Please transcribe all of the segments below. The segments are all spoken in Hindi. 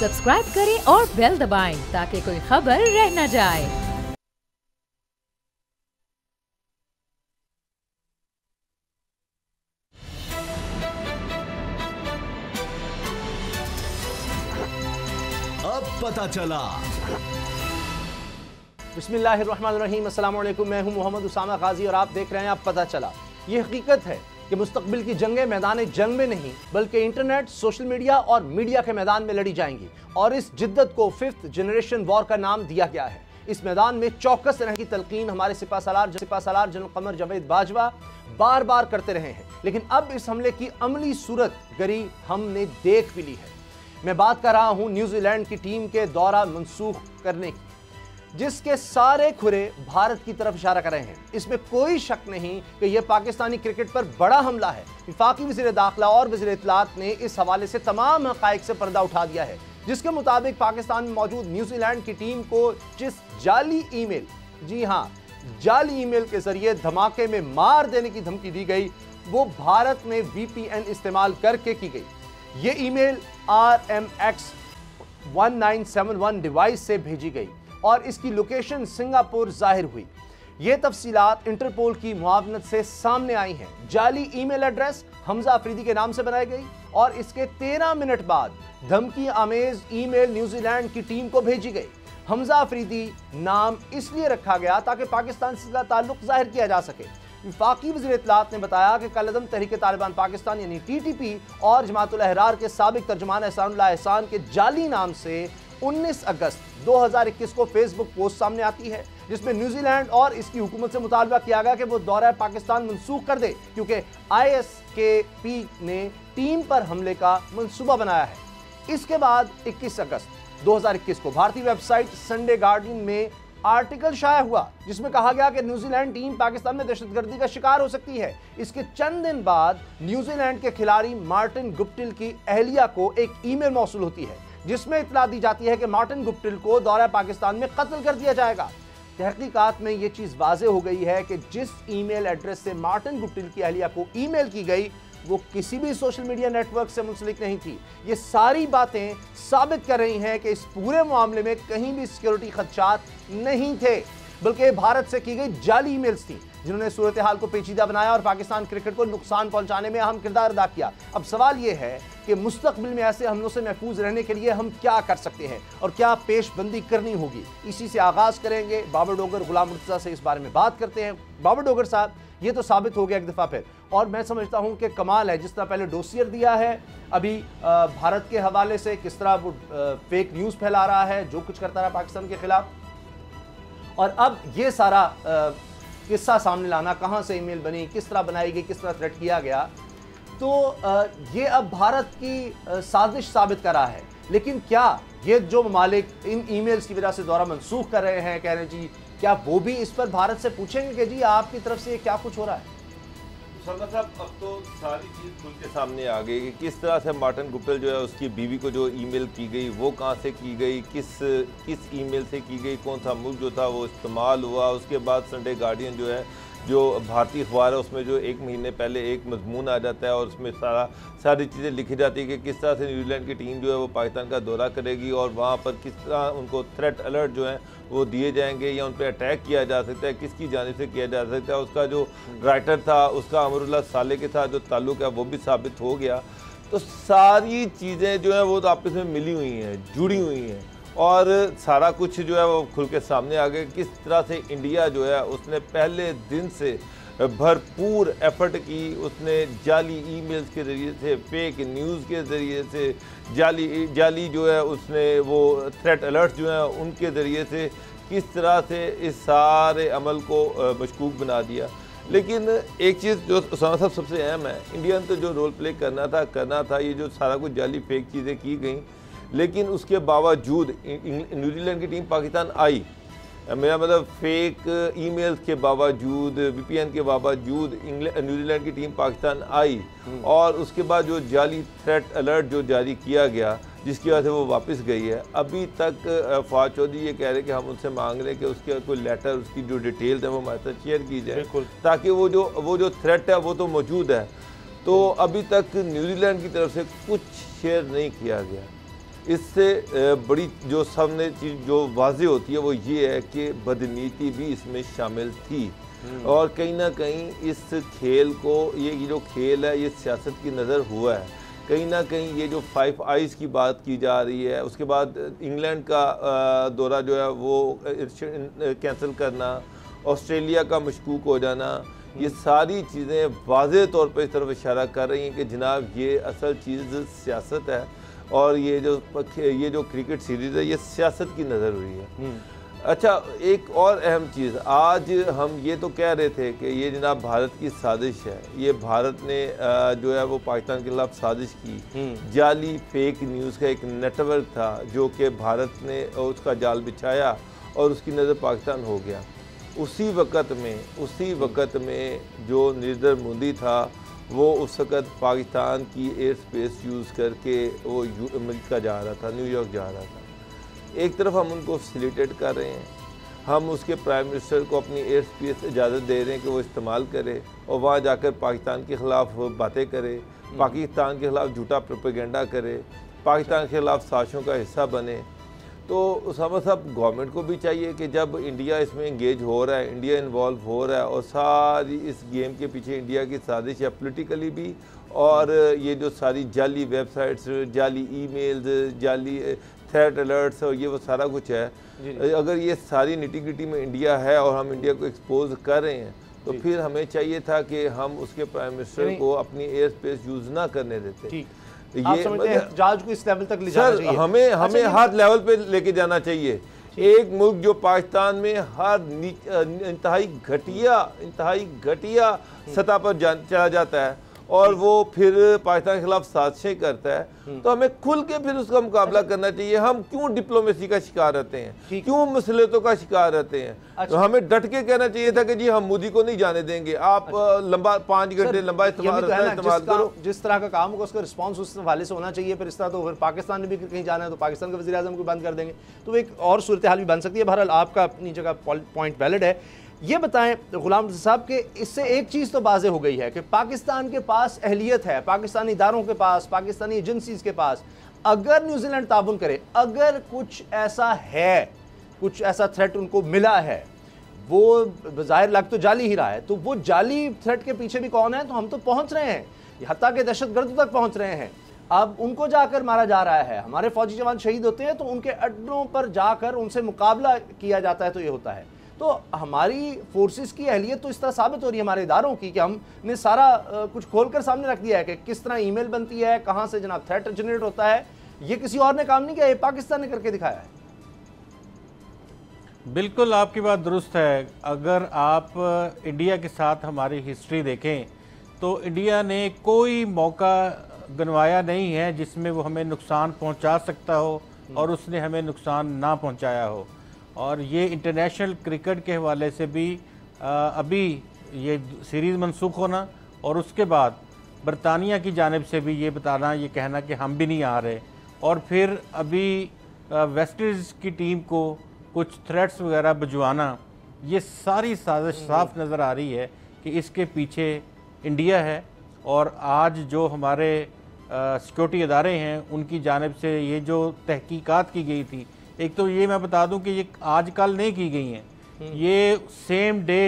सब्सक्राइब करें और बेल दबाएं ताकि कोई खबर रह न जाए। अब पता चला। बिस्मिल्लाहिर्रहमानिर्रहीम, अस्सलाम वालेकुम। मैं हूं मोहम्मद उसामा गाजी और आप देख रहे हैं अब पता चला। ये हकीकत है कि मुस्तकबिल की जंगें मैदान जंग में नहीं बल्कि इंटरनेट, सोशल मीडिया और मीडिया के मैदान में लड़ी जाएंगी और इस जिद्दत को 5th जनरेशन वॉर का नाम दिया गया है। इस मैदान में चौकस रहने की तलकीन हमारे सिपाहसालार जनरल कमर जावेद बाजवा बार बार करते रहे हैं, लेकिन अब इस हमले की अमली सूरत गरी हमने देख भी ली है। मैं बात कर रहा हूं न्यूजीलैंड की टीम के दौरा मंसूख करने की, जिसके सारे खुरे भारत की तरफ इशारा कर रहे हैं। इसमें कोई शक नहीं कि यह पाकिस्तानी क्रिकेट पर बड़ा हमला है। वफाकी वज़ीर दाखिला और वज़ीर इत्तलात ने इस हवाले से तमाम हक़ाइक़ से पर्दा उठा दिया है, जिसके मुताबिक पाकिस्तान में मौजूद न्यूजीलैंड की टीम को जिस जाली ईमेल, जी हाँ जाली ईमेल के जरिए धमाके में मार देने की धमकी दी गई, वो भारत में VPN इस्तेमाल करके की गई। ये ईमेल RMX 1971 डिवाइस से भेजी गई और इसकी लोकेशन सिंगापुर जाहिर हुई। ये तफसीलात इंटरपोल की मुआवनत से सामने आई हैं। जाली ईमेल एड्रेस हमजा अफरीदी के नाम से बनाई गई और इसके 13 मिनट बाद धमकी आमेज ईमेल न्यूजीलैंड की टीम को भेजी गई। हमजा अफरीदी नाम इसलिए रखा गया ताकि पाकिस्तान से ताल्लुक जाहिर किया जा सके। वफाकी वज़ीर इत्तलात ने बताया कि कलअदम तहरीक तालिबान पाकिस्तान यानी TTP और जमात उल अहरार के साबिक तर्जुमान एहसानुल्लाह एहसान के जाली नाम से 19 अगस्त 2021 को फेसबुक पोस्ट सामने आती है, जिसमें न्यूजीलैंड और इसकी हुकूमत से मुतालबा किया गया कि वो दौरा पाकिस्तान मनसूख कर दे, क्योंकि ISKP ने टीम पर हमले का मंसूबा बनाया है। इसके बाद 21 अगस्त 2021 को भारतीय वेबसाइट संडे गार्डियन में आर्टिकल शाया हुआ, जिसमें कहा गया कि न्यूजीलैंड टीम पाकिस्तान में दहशतगर्दी का शिकार हो सकती है। इसके चंद दिन बाद न्यूजीलैंड के खिलाड़ी मार्टिन गुप्टिल की अहलिया को एक ईमेल मौसूल होती है, जिसमें इत्तला दी जाती है कि मार्टिन गुप्टिल को दौरा पाकिस्तान में कत्ल कर दिया जाएगा। तहकीकात में यह चीज वाज़ेह हो गई है कि जिस ईमेल एड्रेस से मार्टिन गुप्टिल की अहलिया को ईमेल की गई वो किसी भी सोशल मीडिया नेटवर्क से मुंसलिक नहीं थी। ये सारी बातें साबित कर रही हैं कि इस पूरे मामले में कहीं भी सिक्योरिटी खदशात नहीं थे, बल्कि भारत से की गई जाली ईमेल्स थी, जिन्होंने सूरत हाल को पेचीदा बनाया और पाकिस्तान क्रिकेट को नुकसान पहुंचाने में अहम किरदार अदा किया। अब सवाल यह है कि मुस्तकबिल में ऐसे हमलों से महफूज रहने के लिए हम क्या कर सकते हैं और क्या पेशबंदी करनी होगी। इसी से आगाज करेंगे। बाबर डोगर गुलाम मुर्तज़ा से इस बारे में बात करते हैं। बाबर डोगर साहब, ये तो साबित हो गया एक दफ़ा फिर, और मैं समझता हूँ कि कमाल है जिस तरह पहले डोसियर दिया है, अभी भारत के हवाले से किस तरह वो फेक न्यूज़ फैला रहा है, जो कुछ करता रहा पाकिस्तान के खिलाफ, और अब ये सारा किस्सा सामने लाना, कहाँ से ईमेल बनी, किस तरह बनाई गई, किस तरह थ्रेट किया गया, तो ये अब भारत की साजिश साबित कर रहा है। लेकिन क्या ये जो ममालिक इन ईमेल्स की वजह से दौरा मनसूख कर रहे हैं, कह रहे हैं जी, क्या वो भी इस पर भारत से पूछेंगे कि जी आपकी तरफ से क्या कुछ हो रहा है? साहब, अब तो सारी चीज़ खुल के सामने आ गई कि किस तरह से मार्टिन गुप्टिल जो है उसकी बीवी को जो ईमेल की गई वो कहाँ से की गई, किस ईमेल से की गई, कौन सा मुल्क जो था वो इस्तेमाल हुआ। उसके बाद संडे गार्डियन जो है, जो भारतीय अखबार है, उसमें जो एक महीने पहले एक मजमून आ जाता है और उसमें सारी चीज़ें लिखी जाती है कि किस तरह से न्यूजीलैंड की टीम जो है वो पाकिस्तान का दौरा करेगी और वहाँ पर किस तरह उनको थ्रेट अलर्ट जो है वो दिए जाएंगे या उन पर अटैक किया जा सकता है, किसकी जानिब से किया जा सकता है। उसका जो राइटर था उसका अमरुल्लाह साले के साथ जो ताल्लुक़ है वो भी साबित हो गया। तो सारी चीज़ें जो हैं वो तो आपस में मिली हुई हैं, जुड़ी हुई हैं और सारा कुछ जो है वो खुल के सामने आ गया। किस तरह से इंडिया जो है उसने पहले दिन से भरपूर एफर्ट की, उसने जाली ईमेल्स के ज़रिए से, फेक न्यूज़ के ज़रिए से, जाली जो है उसने वो थ्रेट अलर्ट जो है उनके ज़रिए से किस तरह से इस सारे अमल को मशकूक बना दिया। लेकिन एक चीज़ जो उसामा साहब सबसे अहम है, इंडिया ने तो जो रोल प्ले करना था, ये जो सारा कुछ जाली फेक चीज़ें की गई, लेकिन उसके बावजूद न्यूजीलैंड की टीम पाकिस्तान आई, मेरा मतलब फेक ईमेल्स के बावजूद, VPN के बावजूद न्यूजीलैंड की टीम पाकिस्तान आई और उसके बाद जो जाली थ्रेट अलर्ट जो जारी किया गया जिसकी वजह से वो वापस गई है। अभी तक फवाद चौधरी ये कह रहे हैं कि हम उनसे मांग रहे हैं कि उसके कोई लेटर, उसकी जो डिटेल्स है वो हमारे साथ शेयर की जाए, ताकि वो जो थ्रेट है वो तो मौजूद है। तो अभी तक न्यूजीलैंड की तरफ से कुछ शेयर नहीं किया गया। इससे बड़ी जो सामने चीज़ जो वाज़ेह होती है वो ये है कि बदनीति भी इसमें शामिल थी और कहीं ना कहीं इस खेल को, ये जो खेल है ये सियासत की नज़र हुआ है। कहीं ना कहीं ये जो 5 आइज़ की बात की जा रही है, उसके बाद इंग्लैंड का दौरा जो है वो कैंसिल करना, ऑस्ट्रेलिया का मशकूक हो जाना, ये सारी चीज़ें वाज़ेह तौर पर इस तरफ इशारा कर रही हैं कि जनाब ये असल चीज़ सियासत है और ये जो क्रिकेट सीरीज़ है ये सियासत की नज़र हुई है। अच्छा, एक और अहम चीज़, आज हम ये तो कह रहे थे कि ये जनाब भारत की साजिश है, ये भारत ने जो है वो पाकिस्तान के खिलाफ साजिश की, जाली फेक न्यूज़ का एक नेटवर्क था जो कि भारत ने उसका जाल बिछाया और उसकी नज़र पाकिस्तान हो गया। उसी वक़्त में जो नरेंद्र मोदी था वो उस वक़्त पाकिस्तान की एयर स्पेस यूज़ करके वो अमेरिका जा रहा था, न्यूयॉर्क जा रहा था। एक तरफ हम उनको फैसिलिटेट कर रहे हैं, हम उसके प्राइम मिनिस्टर को अपनी एयर स्पेस इजाज़त दे रहे हैं कि वो इस्तेमाल करे और वहाँ जाकर पाकिस्तान के ख़िलाफ़ बातें करे, पाकिस्तान के ख़िलाफ़ झूठा प्रोपेगेंडा करे, पाकिस्तान के ख़िलाफ़ साजिशों का हिस्सा बने। तो उसामा साहब, गवर्नमेंट को भी चाहिए कि जब इंडिया इसमें इंगेज हो रहा है, इंडिया इन्वॉल्व हो रहा है और सारी इस गेम के पीछे इंडिया की साजिश है पॉलिटिकली भी, और ये जो सारी जाली वेबसाइट्स, जाली ईमेल्स, जाली थ्रेट अलर्ट्स और ये वो सारा कुछ है, अगर ये सारी निटी-ग्रिटी में इंडिया है और हम इंडिया को एक्सपोज कर रहे हैं तो फिर हमें चाहिए था कि हम उसके प्राइम मिनिस्टर को अपनी एयर स्पेस यूज़ ना करने देते। ये एहतजाज को इस लेवल तक ले जाना चाहिए। हमें हर लेवल पे लेके जाना चाहिए। एक मुल्क जो पाकिस्तान में हर इंतहाई घटिया सतह पर चला जाता है और वो फिर पाकिस्तान के खिलाफ साजिशें करता है, तो हमें खुल के फिर उसका मुकाबला करना चाहिए। हम क्यों डिप्लोमेसी का शिकार रहते हैं, क्यों मसलियतों का शिकार रहते हैं? तो हमें डट के कहना चाहिए था कि जी हम मोदी को नहीं जाने देंगे, आप लंबा 5 घंटे लंबा इस्तेमाल करो। जिस तरह का काम होगा उसका रिस्पॉन्स उस हवाले से होना चाहिए। फिर इस तरह तो फिर पाकिस्तान ने भी कहीं जाना है तो पाकिस्तान के वज़ीर आज़म को बंद कर देंगे, तो एक और सूरत हाल भी बन सकती है। बहरहाल आपका अपनी जगह पॉइंट वैलिड है। ये बताएं गुलाम साहब कि इससे एक चीज़ तो वाज़े हो गई है कि पाकिस्तान के पास अहलियत है, पाकिस्तानी इदारों के पास, पाकिस्तानी एजेंसीज़ के पास, अगर न्यूजीलैंड ताबुन करे, अगर कुछ ऐसा है, कुछ ऐसा थ्रेट उनको मिला है, वो ज़ाहिर लग तो जाली ही रहा है, तो वो जाली थ्रेट के पीछे भी कौन है? तो हम तो पहुँच रहे हैं, हत्ता के दहशतगर्द तक पहुँच रहे हैं। अब उनको जाकर मारा जा रहा है, हमारे फौजी जवान शहीद होते हैं तो उनके अड्डों पर जाकर उनसे मुकाबला किया जाता है, तो ये होता है। तो हमारी फोर्सेस की अहलियत तो इस तरह साबित हो रही है हमारे इदारों की कि हमने सारा कुछ खोलकर सामने रख दिया है कि किस तरह ईमेल बनती है, कहां से जनाब थ्रेट जनरेट होता है। ये किसी और ने काम नहीं किया, ये पाकिस्तान ने करके दिखाया है। बिल्कुल आपकी बात दुरुस्त है। अगर आप इंडिया के साथ हमारी हिस्ट्री देखें तो इंडिया ने कोई मौका गंवाया नहीं है जिसमें वो हमें नुकसान पहुंचा सकता हो और उसने हमें नुकसान ना पहुंचाया हो। और ये इंटरनेशनल क्रिकेट के हवाले से भी अभी ये सीरीज़ मनसूख होना और उसके बाद बरतानिया की जानिब से भी ये बताना, ये कहना कि हम भी नहीं आ रहे, और फिर अभी वेस्ट इंडीज़ की टीम को कुछ थ्रेट्स वगैरह भिजवाना, ये सारी साजिश साफ नज़र आ रही है कि इसके पीछे इंडिया है। और आज जो हमारे सिक्योरिटी अदारे हैं उनकी जानिब से ये जो तहकीकात की गई थी, एक तो ये मैं बता दूं कि ये आज कल नहीं की गई हैं, ये सेम डे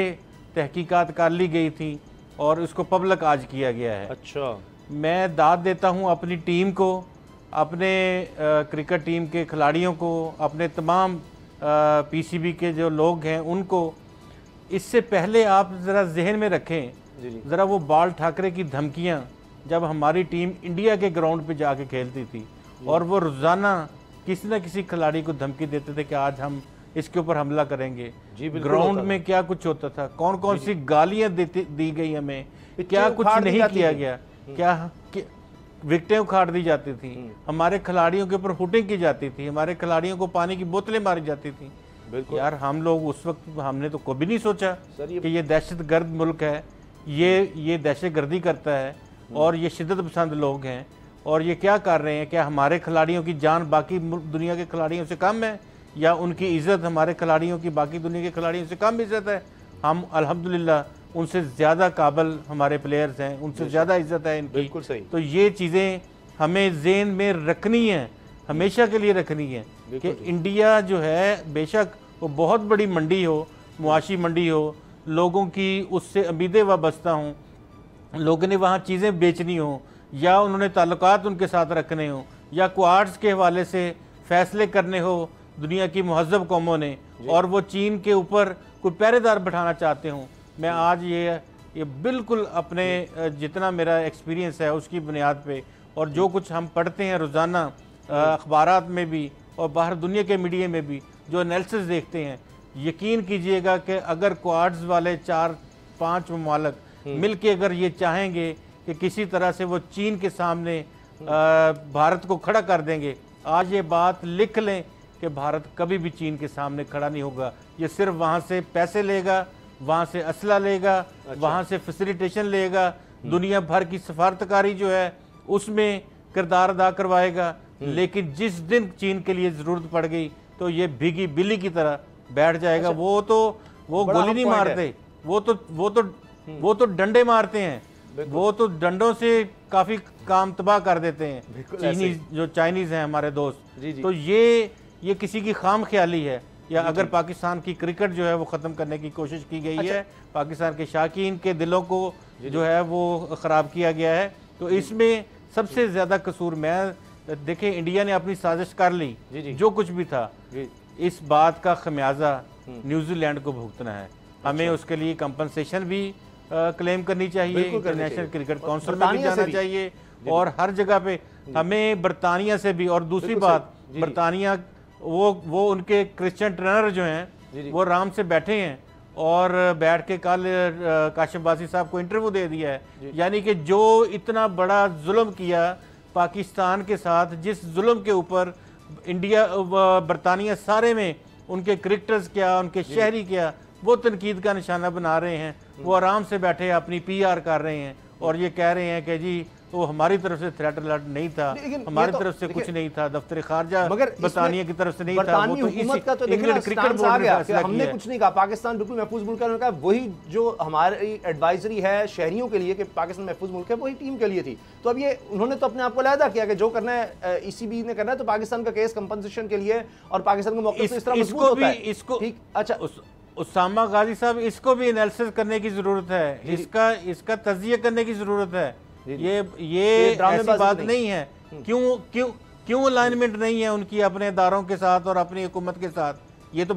तहकीकात कर ली गई थी और इसको पब्लिक आज किया गया है। अच्छा, मैं दाद देता हूं अपनी टीम को, अपने क्रिकेट टीम के खिलाड़ियों को, अपने तमाम पीसीबी के जो लोग हैं उनको। इससे पहले आप ज़रा जहन में रखें, ज़रा वो बाल ठाकरे की धमकियाँ जब हमारी टीम इंडिया के ग्राउंड पे जाके खेलती थी और वो रोज़ाना किसी न किसी खिलाड़ी को धमकी देते थे कि आज हम इसके ऊपर हमला करेंगे। ग्राउंड में क्या कुछ होता था, कौन कौन सी गालियां दी गई हमें, क्या कुछ नहीं किया गया, क्या विकेटें उखाड़ दी जाती थी, हमारे खिलाड़ियों के ऊपर हुटिंग की जाती थी, हमारे खिलाड़ियों को पानी की बोतलें मारी जाती थी। यार हम लोग उस वक्त हमने तो कभी नहीं सोचा कि ये दहशतगर्द मुल्क है, ये दहशतगर्दी करता है और ये शिद्दत पसंद लोग हैं और ये क्या कर रहे हैं। क्या हमारे खिलाड़ियों की जान बाकी दुनिया के खिलाड़ियों से कम है, या उनकी इज़्ज़त हमारे खिलाड़ियों की बाकी दुनिया के खिलाड़ियों से कम इज़्ज़त है? हम अल्हम्दुलिल्लाह उनसे ज़्यादा काबिल हमारे प्लेयर्स हैं, उनसे ज़्यादा इज़्ज़त है इनकी। बिल्कुल सही। तो ये चीज़ें हमें ज़हन में रखनी है हमेशा के लिए रखनी है कि इंडिया जो है बेशक वो बहुत बड़ी मंडी हो, मुआशी मंडी हो, लोगों की उससे उम्मीदें वाबस्ता हों, लोगों ने वहाँ चीज़ें बेचनी हो या उन्होंने ताल्लुकात उनके साथ रखने हो या क्वाड्स के हवाले से फ़ैसले करने हो दुनिया की महज़ब कौमों ने, और वो चीन के ऊपर कोई पहरेदार बैठाना चाहते हों। मैं आज ये बिल्कुल अपने जितना मेरा एक्सपीरियंस है उसकी बुनियाद पे और जो कुछ हम पढ़ते हैं रोज़ाना अखबारात में भी और बाहर दुनिया के मीडिया में भी जो एनालिसिस देखते हैं, यकीन कीजिएगा कि अगर क्वाड्स वाले 4-5 ममालिक मिल के अगर ये चाहेंगे कि किसी तरह से वो चीन के सामने भारत को खड़ा कर देंगे, आज ये बात लिख लें कि भारत कभी भी चीन के सामने खड़ा नहीं होगा। ये सिर्फ वहाँ से पैसे लेगा, वहाँ से असला लेगा, वहाँ से फैसिलिटेशन लेगा, दुनिया भर की सफारतकारी जो है उसमें किरदार अदा करवाएगा, लेकिन जिस दिन चीन के लिए ज़रूरत पड़ गई तो ये भीगी बिल्ली की तरह बैठ जाएगा। वो गोली नहीं मारते, वो तो डंडे मारते हैं, वो तो डंडों से काफ़ी काम तबाह कर देते हैं जो चाइनीज़ हैं हमारे दोस्त। तो ये किसी की खाम ख्याली है, या अगर पाकिस्तान की क्रिकेट जो है वो ख़त्म करने की कोशिश की गई है, पाकिस्तान के शाकीन के दिलों को जो है वो ख़राब किया गया है, तो इसमें सबसे ज़्यादा कसूर मैं देखें इंडिया ने अपनी साजिश कर ली, जो कुछ भी था, इस बात का खमियाजा न्यूजीलैंड को भुगतना है। हमें उसके लिए कंपनसेशन भी क्लेम करनी चाहिए, इंटरनेशनल क्रिकेट काउंसिल में भी जाना चाहिए और हर जगह पे हमें बरतानिया से भी। और दूसरी बात, बरतानिया वो उनके क्रिश्चियन ट्रेनर जो हैं वो आराम से बैठे हैं और बैठ के कल काशिम बासी साहब को इंटरव्यू दे दिया है, यानी कि जो इतना बड़ा जुल्म किया पाकिस्तान के साथ, जिस जुल्म के ऊपर इंडिया बरतानिया सारे में उनके क्रिकेटर्स क्या, उनके शहरी क्या, वो तनकीद का निशाना बना रहे हैं। वो आराम से बैठे अपनी PR कर रहे हैं और ये कह रहे हैं कि जी तो हमारी तरफ से थ्रेट अलर्ट नहीं था, हमारी तरफ से कुछ नहीं था, दफ्तर खारजा बरतानिया की तरफ से नहीं था, वो तो हुकूमत का तो इंग्लैंड क्रिकेट बोर्ड ने फैसला किया। हमने कुछ नहीं कहा, पाकिस्तान बिल्कुल महफूज मुल्क है। उन्होंने कहा वही जो हमारी एडवाइजरी है शहरियों के लिए कि पाकिस्तान महफूज मुल्क है, वही टीम के लिए थी। तो अब ये उन्होंने तो अपने आप को अलहदा किया कि जो करना है ECB ने करना है, तो पाकिस्तान का केस कंपनसेशन के लिए और पाकिस्तान का मौक़िफ़ इस तरह मजबूत होता है। इसको अच्छा उसामा गाजी साहब, इसको भी एनालिसिस करने की जरूरत है, इसका तज्जिया करने की जरूरत है। ये ऐसी बात नहीं है। क्यों अलाइनमेंट नहीं है उनकी अपने इदारों के साथ और अपनी हुकूमत के साथ? ये तो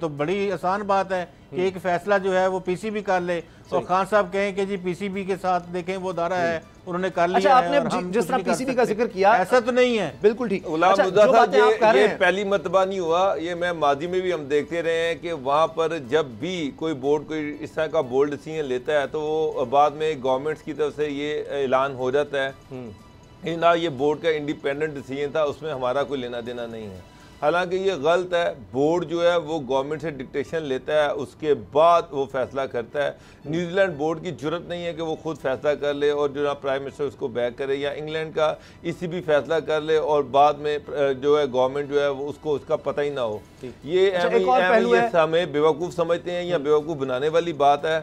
बड़ी आसान बात है कि एक फैसला जो है वो PCB कर ले और खान साहब कहें कि जी PCB के साथ देखें वो दारा है, उन्होंने कर लिया। अच्छा, आपने जिस तरह PCB का जिक्र किया, ऐसा तो नहीं है। बिल्कुल ठीक। ये पहली मर्तबा नहीं हुआ, ये मैं माजी में भी हम देखते रहे हैं कि वहाँ पर जब भी कोई बोर्ड कोई इस तरह का बोल्ड डिसीजन लेता है तो वो बाद में गवर्नमेंट्स की तरफ से ये ऐलान हो जाता है ना ये बोर्ड का इंडिपेंडेंट डिसीजन था, उसमें हमारा कोई लेना देना नहीं है। हालांकि ये गलत है। बोर्ड जो है वो गवर्नमेंट से डिक्टेशन लेता है, उसके बाद वो फैसला करता है। न्यूजीलैंड बोर्ड की जरूरत नहीं है कि वो खुद फैसला कर ले और जो ना प्राइम मिनिस्टर उसको बैक करे, या इंग्लैंड का ECB फैसला कर ले और बाद में जो है गवर्नमेंट जो है वो उसको उसका पता ही ना हो। ये हमें बेवकूफ़ समझते हैं या बेवकूफ़ बनाने वाली बात है।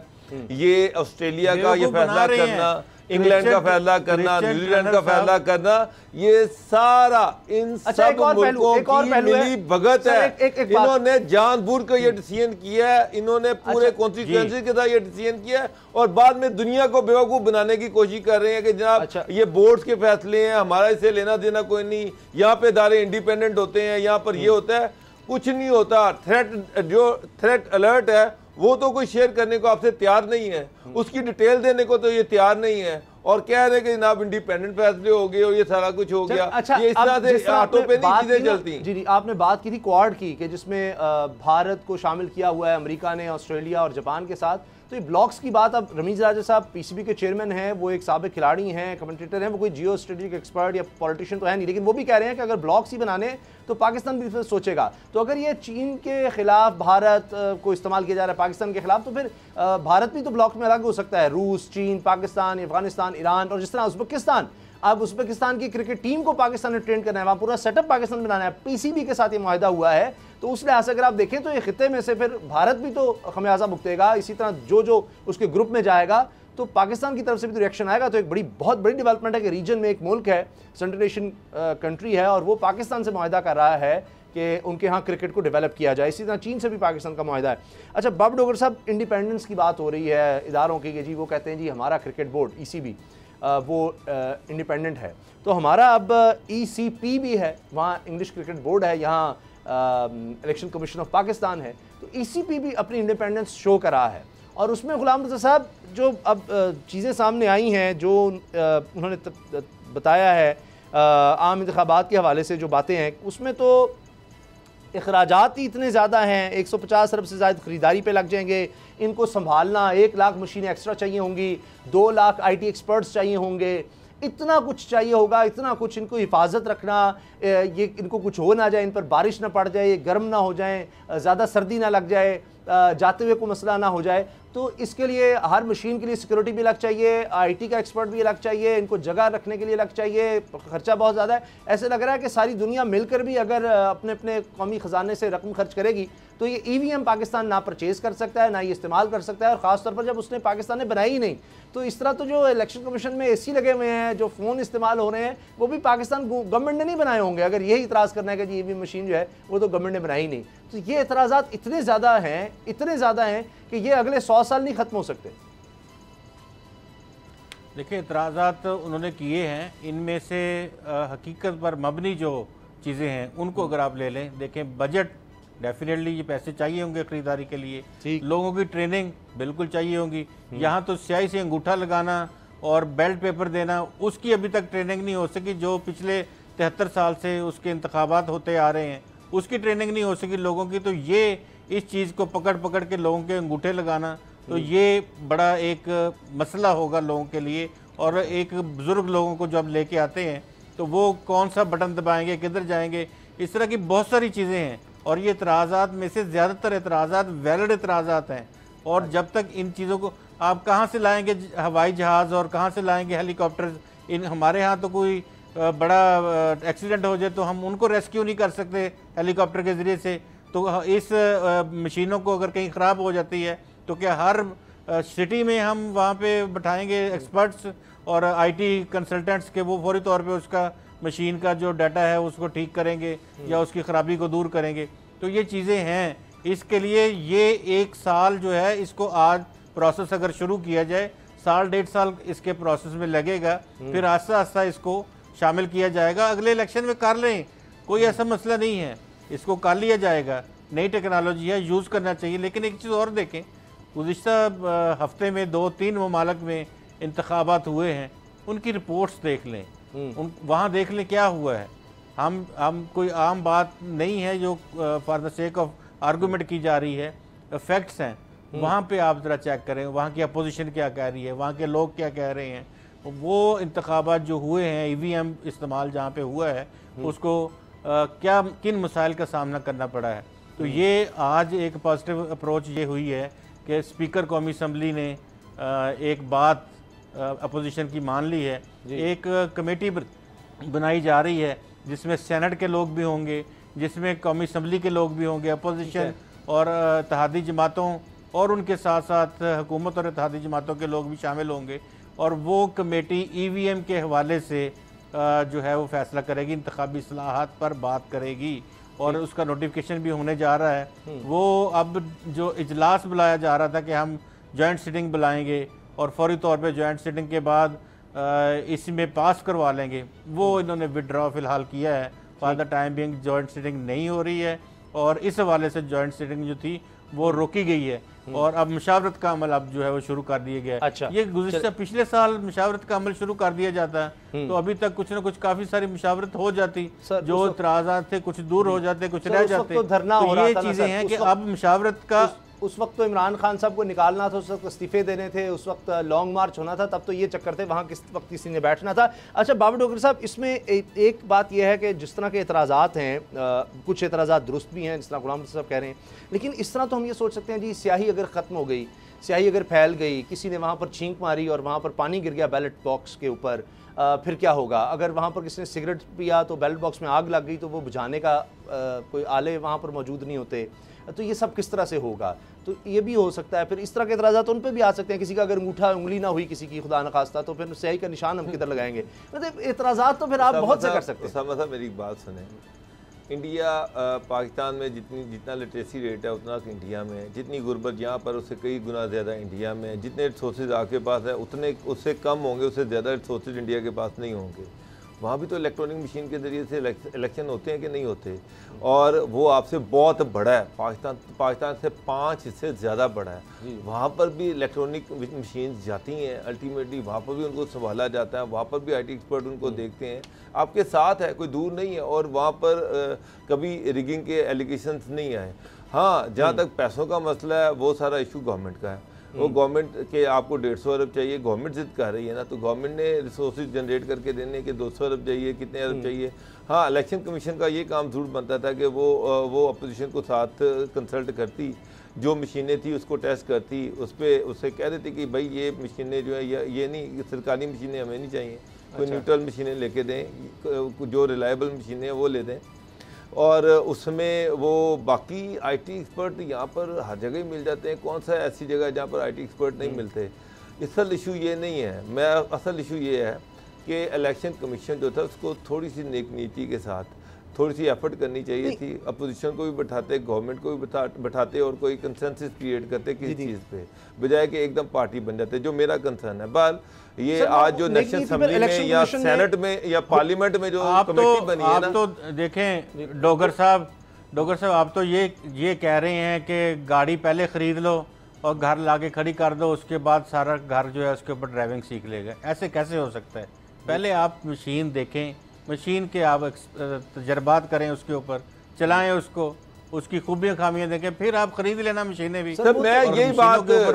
ये ऑस्ट्रेलिया का ये फैसला करना, इंग्लैंड का फैसला करना, न्यूजीलैंड का फैसला करना, ये सारा इन सब मुल्कों की मिली भगत है। इन्होंने जानबूझ कर ये डिसीजन किया है, इन्होंने पूरे कॉन्सिक्वेंसेस के साथ ये डिसीजन किया है और बाद में दुनिया को बेवकूफ बनाने की कोशिश कर रहे हैं कि जनाब ये बोर्ड्स के फैसले हैं, हमारा इससे लेना देना कोई नहीं, यहाँ पे इदारे इंडिपेंडेंट होते हैं, यहाँ पर ये होता है। कुछ नहीं होता। थ्रेट अलर्ट है वो तो कोई शेयर करने को आपसे तैयार नहीं है, उसकी डिटेल देने को तो ये तैयार नहीं है और कह रहे कि जनाब इंडिपेंडेंट फैसले हो गए और ये सारा कुछ हो गया। अच्छा, ये इस तरह से ऑटो पे नहीं चीजें चलती। जी, आपने बात की थी क्वाड की कि जिसमें भारत को शामिल किया हुआ है अमेरिका ने, ऑस्ट्रेलिया और जापान के साथ। तो ये ब्लॉक्स की बात, अब रमीज राजा साहब PCB के चेयरमैन हैं, वो एक साबिक खिलाड़ी हैं, कमेंटेटर हैं, वो कोई जियो स्ट्रेटेजिक एक्सपर्ट या पॉलिटिशियन तो है नहीं, लेकिन वो भी कह रहे हैं कि अगर ब्लॉक्स ही बनाने तो पाकिस्तान भी सोचेगा। तो अगर ये चीन के खिलाफ भारत को इस्तेमाल किया जा रहा है पाकिस्तान के खिलाफ, तो फिर भारत भी तो ब्लॉक में अलग हो सकता है। रूस, चीन, पाकिस्तान, अफगानिस्तान, ईरान और जिस तरह उज़्बेकिस्तान। अब उज़्बेकिस्तान की क्रिकेट टीम को पाकिस्तान ने ट्रेन करना है, वहाँ पूरा सेटअप पाकिस्तान बनाना है, PCB के साथ ये मुआहिदा हुआ है। तो उस लिहाज से अगर आप देखें तो ये खित्ते में से फिर भारत भी तो खमियाजा भुगतेगा, इसी तरह जो उसके ग्रुप में जाएगा। तो पाकिस्तान की तरफ से भी तो रिएक्शन आएगा। तो एक बहुत बड़ी डेवलपमेंट है कि रीजन में एक मुल्क है, सेंट्रल एशियन कंट्री है, और वो पाकिस्तान से मुआहदा कर रहा है कि उनके यहाँ क्रिकेट को डेवलप किया जाए। इसी तरह चीन से भी पाकिस्तान का मुआहदा है। अच्छा बाब डोगर साहब, इंडिपेंडेंस की बात हो रही है इदारों की कि जी वो कहते हैं जी हमारा क्रिकेट बोर्ड ECB वो इंडिपेंडेंट है, तो हमारा अब ECP भी है, वहाँ इंग्लिश क्रिकेट बोर्ड है, यहाँ इलेक्शन कमीशन ऑफ पाकिस्तान है, तो ECP भी अपनी इंडिपेंडेंस शो कर रहा है। और उसमें गुलाम रज़ा साहब जो अब चीज़ें सामने आई हैं, जो उन्होंने बताया है आम इंतखाबात के हवाले से जो बातें हैं, उसमें तो अखराजात ही इतने ज़्यादा हैं, 150 अरब से ज़्यादा ख़रीदारी पे लग जाएंगे, इनको संभालना 1 लाख मशीनें एक्स्ट्रा चाहिए होंगी, 2 लाख IT एक्सपर्ट्स चाहिए होंगे, इतना कुछ चाहिए होगा, इतना कुछ, इनको हिफाजत रखना, ये इनको कुछ हो ना जाए, इन पर बारिश ना पड़ जाए, गर्म ना हो जाए, ज़्यादा सर्दी ना लग जाए, जाते हुए कोई मसला ना हो जाए, तो इसके लिए हर मशीन के लिए सिक्योरिटी भी अलग चाहिए, IT का एक्सपर्ट भी अलग चाहिए, इनको जगह रखने के लिए अलग चाहिए, खर्चा बहुत ज़्यादा है। ऐसे लग रहा है कि सारी दुनिया मिलकर भी अगर अपने अपने कौमी ख़जाने से रकम खर्च करेगी तो ये EVM पाकिस्तान ना परचेज़ कर सकता है, ना ये इस्तेमाल कर सकता है, और ख़ास तौर पर जब उसने पाकिस्तान ने बनाई ही नहीं। तो इस तरह तो जो इलेक्शन कमीशन में AC लगे हुए हैं, जो फ़ोन इस्तेमाल हो रहे हैं, वो भी पाकिस्तान गवर्नमेंट ने नहीं बनाए होंगे। अगर यही इतराज़ करना है कि जी EVM मशीन जो है वो तो गवर्नमेंट ने बनाई ही नहीं, तो ये एतराज़ात इतने ज़्यादा हैं कि ये अगले 100 साल नहीं ख़त्म हो सकते। देखिए, एतराज़ात उन्होंने किए हैं, इनमें से हकीकत पर मबनी जो चीज़ें हैं उनको अगर आप ले लें, देखें बजट डेफिनेटली ये पैसे चाहिए होंगे ख़रीदारी के लिए, लोगों की ट्रेनिंग बिल्कुल चाहिए होगी। यहाँ तो स्याही से अंगूठा लगाना और बेल्ट पेपर देना, उसकी अभी तक ट्रेनिंग नहीं हो सकी, जो पिछले 73 साल से उसके इंतखाबात होते आ रहे हैं उसकी ट्रेनिंग नहीं हो सकी लोगों की। तो ये इस चीज़ को पकड़ के लोगों के अंगूठे लगाना, तो ये बड़ा एक मसला होगा लोगों के लिए। और एक बुज़ुर्ग लोगों को जब लेके आते हैं तो वो कौन सा बटन दबाएंगे, किधर जाएंगे, इस तरह की बहुत सारी चीज़ें हैं। और ये एतराज़ात में से ज़्यादातर एतराज़ात वैलिड एतराज़ात हैं, और जब तक इन चीज़ों को आप कहाँ से लाएंगे हवाई जहाज़ और कहाँ से लाएंगे हेलीकॉप्टर, इन हमारे यहाँ तो कोई बड़ा एक्सीडेंट हो जाए तो हम उनको रेस्क्यू नहीं कर सकते हेलीकॉप्टर के ज़रिए से। तो इस मशीनों को अगर कहीं ख़राब हो जाती है तो क्या हर सिटी में हम वहाँ पे बैठाएंगे एक्सपर्ट्स और IT कंसल्टेंट्स के, वो फौरी तौर पे उसका मशीन का जो डाटा है उसको ठीक करेंगे या उसकी ख़राबी को दूर करेंगे। तो ये चीज़ें हैं, इसके लिए ये 1 साल जो है, इसको आज प्रोसेस अगर शुरू किया जाए, 1-1.5 साल इसके प्रोसेस में लगेगा, फिर आस्ता आस्ता इसको शामिल किया जाएगा। अगले इलेक्शन में कर लें, कोई ऐसा मसला नहीं है, इसको कर लिया जाएगा। नई टेक्नोलॉजी है, यूज़ करना चाहिए। लेकिन एक चीज़ और देखें, गुज़िश्ता हफ्ते में 2-3 ममालिक में इंतखाबात हुए हैं, उनकी रिपोर्ट्स देख लें, वहाँ देख लें क्या हुआ है। हम कोई आम बात नहीं है जो for the sake of argument की जा रही है, फैक्ट्स हैं। वहाँ पे आप ज़रा चेक करें, वहाँ की अपोजिशन क्या कह रही है, वहाँ के लोग क्या कह रहे हैं। वो इंतखाबात जो हुए हैं, EVM इस्तेमाल जहाँ पे हुआ है, उसको क्या किन मसाइल का सामना करना पड़ा है। तो ये आज एक पॉजिटिव अप्रोच ये हुई है कि स्पीकर कौमी असम्बली ने एक बात अपोजिशन की मान ली है। एक कमेटी बनाई जा रही है जिसमें सेनेट के लोग भी होंगे, जिसमें कौमी असम्बली के लोग भी होंगे, अपोजिशन और इत्तेहादी जमातों और उनके साथ साथ हुकूमत और इत्तेहादी जमातों के लोग भी शामिल होंगे। और वो कमेटी EVM के हवाले से जो है वो फैसला करेगी, इंतखाबी इस्लाहात पर बात करेगी, और उसका नोटिफिकेशन भी होने जा रहा है। वो अब जो इजलास बुलाया जा रहा था कि हम जॉइंट सिटिंग बुलाएंगे और फौरी तौर पे जॉइंट सिटिंग के बाद इसमें पास करवा लेंगे, वो इन्होंने विड्रॉ फ़िलहाल किया है। For the time being joint sitting नहीं हो रही है, और इस हवाले से जॉइंट सिटिंग जो थी वो रोकी गई है, और अब मुशावरत का अमल अब जो है वो शुरू कर दिया गया है। अच्छा, ये गुज़िश्ता पिछले साल मुशावरत का अमल शुरू कर दिया जाता है, तो अभी तक कुछ ना कुछ काफ़ी सारी मुशावरत हो जाती, जो इतराज़ात थे कुछ दूर हो जाते, कुछ रह जाते। तो ये चीज़ें हैं कि अब मुशावरत का उस वक्त तो इमरान खान साहब को निकालना था, उस वक्त इस्तीफे देने थे, उस वक्त लॉन्ग मार्च होना था, तब तो ये चक्कर थे, वहाँ किस वक्त किसी ने बैठना था। अच्छा बाबर डोगर साहब, इसमें एक बात यह है कि जिस तरह के एतराज़ात हैं, कुछ एतराज़ात दुरुस्त भी हैं जिस तरह गुलाम साहब कह रहे हैं, लेकिन इस तरह तो हम ये सोच सकते हैं जी, स्याही अगर ख़त्म हो गई, स्याही अगर फैल गई, किसी ने वहाँ पर छींक मारी और वहाँ पर पानी गिर गया बैलेट बॉक्स के ऊपर, फिर क्या होगा? अगर वहाँ पर किसी ने सिगरेट पिया तो बैलेट बॉक्स में आग लग गई, तो वो बुझाने का कोई आले वहाँ पर मौजूद नहीं होते। तो ये सब किस तरह से होगा, तो ये भी हो सकता है। फिर इस तरह के एतराज़ात तो उन पर भी आ सकते हैं, किसी का अगर अंगूठा उंगली ना हुई किसी की खुदा न खास्ता तो फिर स्याही का निशान हम किधर लगाएंगे, मतलब एतराज़ात तो फिर आप बहुत से कर सकते हैं। साहब मेरी बात सुने, इंडिया पाकिस्तान में जितना लिटरेसी रेट है उतना इंडिया में है, जितनी गुर्बत यहाँ पर उससे कई गुना ज़्यादा इंडिया में है, जितने रिसोर्सेज आपके पास है उतने उससे कम होंगे, उससे ज़्यादा रिसोर्सेज इंडिया के पास नहीं होंगे। वहाँ भी तो इलेक्ट्रॉनिक मशीन के ज़रिए से इलेक्शन होते हैं कि नहीं होते, और वो आपसे बहुत बड़ा है, पाकिस्तान से 5 हिस्से ज़्यादा बड़ा है। वहाँ पर भी इलेक्ट्रॉनिक मशीन जाती हैं, अल्टीमेटली वहाँ पर भी उनको संभाला जाता है, वहाँ पर भी IT एक्सपर्ट उनको देखते हैं, आपके साथ है, कोई दूर नहीं है, और वहाँ पर कभी रिगिंग के एलिगेशंस नहीं आए। हाँ, जहाँ तक पैसों का मसला है वो सारा इशू गवर्नमेंट का है। वो गवर्नमेंट के आपको 150 अरब चाहिए, गवर्नमेंट जिद कर रही है ना, तो गवर्नमेंट ने रिसोर्सेज जनरेट करके देने के 200 अरब चाहिए, कितने अरब चाहिए। हाँ, इलेक्शन कमीशन का ये काम ज़रूर बनता था कि वो अपोजिशन को साथ कंसल्ट करती, जो मशीनें थी उसको टेस्ट करती, उससे कह देती कि भाई ये मशीनें जो है ये नहीं, सरकारी मशीनें हमें नहीं चाहिए, कोई न्यूट्रल मशीनें लेके दें, जो रिलायबल मशीनें हैं वो ले दें। और उसमें वो बाकी IT एक्सपर्ट यहाँ पर हर जगह ही मिल जाते हैं, कौन सा ऐसी जगह जहाँ पर IT एक्सपर्ट नहीं मिलते। असल इशू ये नहीं है, असल इशू ये है कि इलेक्शन कमीशन जो था उसको थोड़ी सी नेक नीति के साथ थोड़ी सी एफर्ट करनी चाहिए थी, अपोजिशन को भी बैठाते, गवर्नमेंट को भी बैठाते और कोई कंसेंसस क्रिएट करते किसी चीज़ पे, बजाय कि एकदम पार्टी बन जाते, जो मेरा कंसर्न है। बहरहाल ये आज जो नेशनल असेंबली में या सेनेट में या पार्लियामेंट में जो कमेटी बनी है ना, आप तो देखें डोगर साहब आप तो ये कह रहे हैं कि गाड़ी पहले ख़रीद लो और घर लाके खड़ी कर दो, उसके बाद सारा घर जो है उसके ऊपर ड्राइविंग सीख लेगा। ऐसे कैसे हो सकता है? पहले आप मशीन देखें, मशीन के आप तजर्बात करें, उसके ऊपर चलाएं उसको, उसकी खूबियां खामियां देखें, फिर आप खरीद लेना मशीनें भी। सर मैं यही बात कर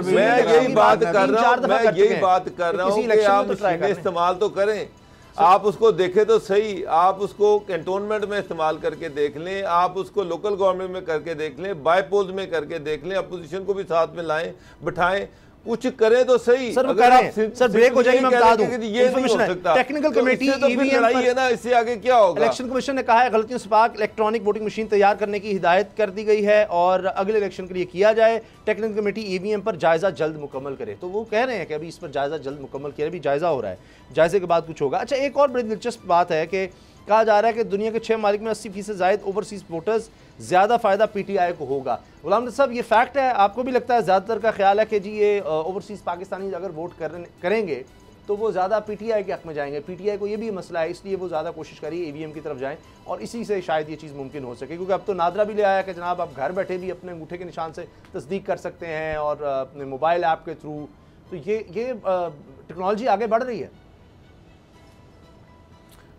रहा हूँ कि आप मशीनें इस्तेमाल तो करें, आप उसको देखें तो सही, आप उसको कैंटोनमेंट में इस्तेमाल करके देख लें, आप उसको लोकल गवर्नमेंट में करके देख लें, बायपोज में करके देख लें, अपोजिशन को भी साथ में लाएं, बिठाएं, कुछ करें तो सही। सर सर ब्रेक हो जाएगी, मैं बता दूं, ये नहीं हो सकता। टेक्निकल कमेटी तो फिर लड़ाई है ना, इससे आगे क्या होगा? इलेक्शन कमीशन ने कहा है गलतियों से पाक इलेक्ट्रॉनिक वोटिंग मशीन तैयार करने की हिदायत कर दी गई है और अगले इलेक्शन के लिए किया जाए। टेक्निकल कमेटी EVM पर जायजा जल्द मुकम्मल करे, तो वो कह रहे हैं कि अभी इस पर जायजा जल्द मुकम्मल किया, अभी जायजा हो रहा है, जायजे के बाद कुछ होगा। अच्छा, एक और बड़ी दिलचस्प बात है कि कहा जा रहा है कि दुनिया के 6 ममालिक में 80% जायद ओवरसीज वोटर्स, ज़्यादा फ़ायदा PTI को होगा। गुलाम नबी साहब, ये फैक्ट है, आपको भी लगता है, ज़्यादातर का ख्याल है कि जी ये ओवरसीज़ पाकिस्तानी अगर वोट करेंगे तो वो ज़्यादा PTI के हक़ में जाएंगे। PTI को ये भी मसला है, इसलिए वो ज़्यादा कोशिश करिए EVM की तरफ जाएँ और इसी से शायद ये चीज़ मुमकिन हो सके, क्योंकि अब तो नादरा भी ले आया कि जनाब आप घर बैठे भी अपने अंगूठे के निशान से तस्दीक कर सकते हैं और अपने मोबाइल ऐप के थ्रू, तो ये टेक्नोलॉजी आगे बढ़ रही है।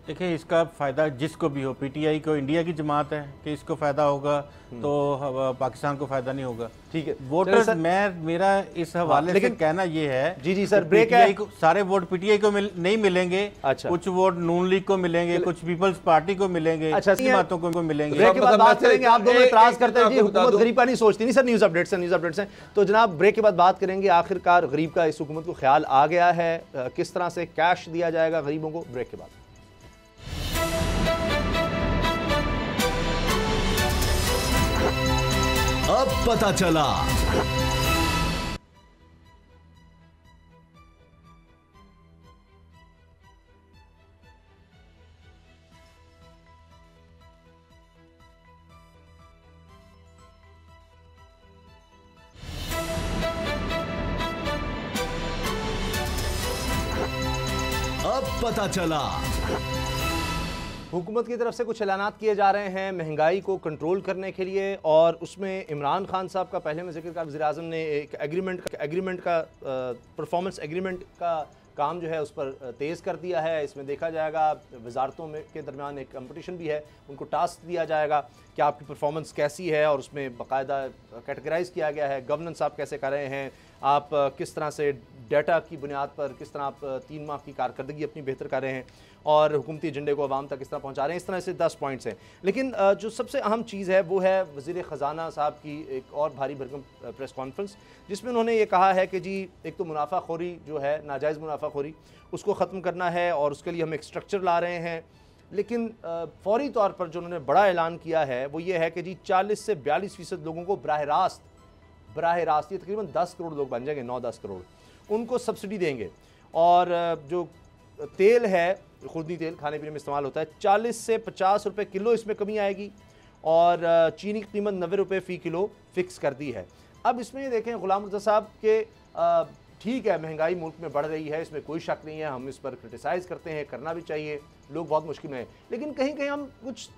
देखिए, इसका फ़ायदा जिसको भी हो, PTI को, इंडिया की जमात है कि इसको फ़ायदा होगा तो पाकिस्तान को फ़ायदा नहीं होगा। ठीक है वोटर्स, मेरा इस हवाले से कहना ये है, जी सर ब्रेक है, सारे वोट PTI को नहीं मिलेंगे। अच्छा, कुछ वोट नून लीग को मिलेंगे, कुछ पीपल्स पार्टी को मिलेंगे, अच्छा, बातों को मिलेंगे। ब्रेक के बाद बात करेंगे। आप दोनों इतराज करते हैं जी हुकूमत गरीब का नहीं सोचती। नहीं सर, न्यूज़ अपडेट्स हैं, तो जनाब ब्रेक के बाद बात करेंगे आखिरकार गरीब का इस हुकूमत को ख्याल आ गया है, किस तरह से कैश दिया जाएगा गरीबों को। ब्रेक के बाद अब पता चला। अब पता चला। हुकूमत की तरफ से कुछ ऐलानात किए जा रहे हैं महंगाई को कंट्रोल करने के लिए, और उसमें इमरान खान साहब का पहले में जिक्र का, वज़ीर-ए-आज़म ने एक एग्रीमेंट का परफॉर्मेंस एग्रीमेंट का काम जो है उस पर तेज़ कर दिया है। इसमें देखा जाएगा वजारतों में के दरमियान एक कंपटीशन भी है, उनको टास्क दिया जाएगा कि आपकी परफॉर्मेंस कैसी है, और उसमें बाकायदा कैटेगराइज़ किया गया है गवर्नेंस आप कैसे कर रहे हैं, आप किस तरह से डाटा की बुनियाद पर किस तरह आप 3 माह की कारकर्दगी अपनी बेहतर कर रहे हैं और हुकूमती एजेंडे को आवाम तक किस तरह पहुंचा रहे हैं। इस तरह से 10 पॉइंट्स हैं। लेकिन जो सबसे अहम चीज़ है वो है वज़ीर ख़जाना साहब की एक और भारी भरकम प्रेस कॉन्फ्रेंस, जिसमें उन्होंने ये कहा है कि जी एक तो मुनाफाखोरी जो है, नाजायज़ मुनाफाखोरी, उसको ख़त्म करना है और उसके लिए हम एक स्ट्रक्चर ला रहे हैं। लेकिन फौरी तौर पर जो उन्होंने बड़ा ऐलान किया है वो ये है कि जी 40 से 42% लोगों को बराह रास्त ये तकरीबन 10 करोड़ लोग बन जाएंगे, 9-10 करोड़, उनको सब्सिडी देंगे। और जो तेल है, खुर्दी तेल खाने पीने में इस्तेमाल होता है, 40 से 50 रुपये किलो इसमें कमी आएगी और चीनी की कीमत 90 रुपये फ़ी किलो फ़िक्स कर दी है। अब इसमें ये देखें गुलाम मुर्तज़ा साहब के ठीक है महंगाई मुल्क में बढ़ रही है, इसमें कोई शक नहीं है, हम इस पर क्रिटिसाइज़ करते हैं, करना भी चाहिए, लोग बहुत मुश्किल में हैं, लेकिन कहीं कहीं हम कुछ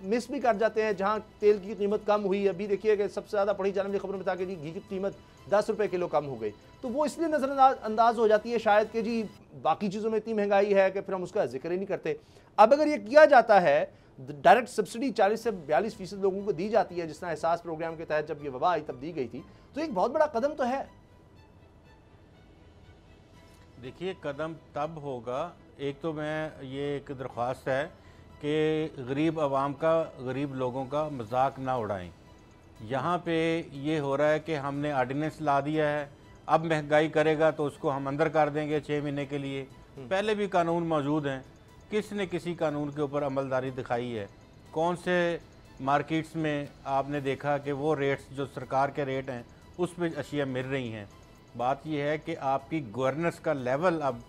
मिस भी कर जाते हैं। जहाँ तेल की कीमत कम हुई, अभी देखिए कि सबसे ज़्यादा पढ़ी जाने वाली खबर में था कि जी घी की कीमत 10 रुपये किलो कम हो गई, तो वो इसलिए नज़रअंदाज हो जाती है शायद कि जी बाकी चीज़ों में इतनी महंगाई है कि फिर हम उसका जिक्र ही नहीं करते। अब अगर ये किया जाता है, डायरेक्ट सब्सिडी 40 से 42% लोगों को दी जाती है, जिस तरह एहसास प्रोग्राम के तहत जब ये वबा आई तब दी गई थी, तो एक बहुत बड़ा कदम तो है। देखिए कदम तब होगा, एक तो मैं ये एक दरख्वास्त है कि गरीब आवाम का, गरीब लोगों का मजाक ना उड़ाएं। यहाँ पे ये हो रहा है कि हमने आर्डिनेंस ला दिया है, अब महंगाई करेगा तो उसको हम अंदर कर देंगे 6 महीने के लिए। पहले भी कानून मौजूद हैं, किसने किसी कानून के ऊपर अमलदारी दिखाई है? कौन से मार्केट्स में आपने देखा कि वो रेट्स जो सरकार के रेट हैं उस पर अशिया मिल रही हैं? बात यह है कि आपकी गवर्नेंस का लेवल अब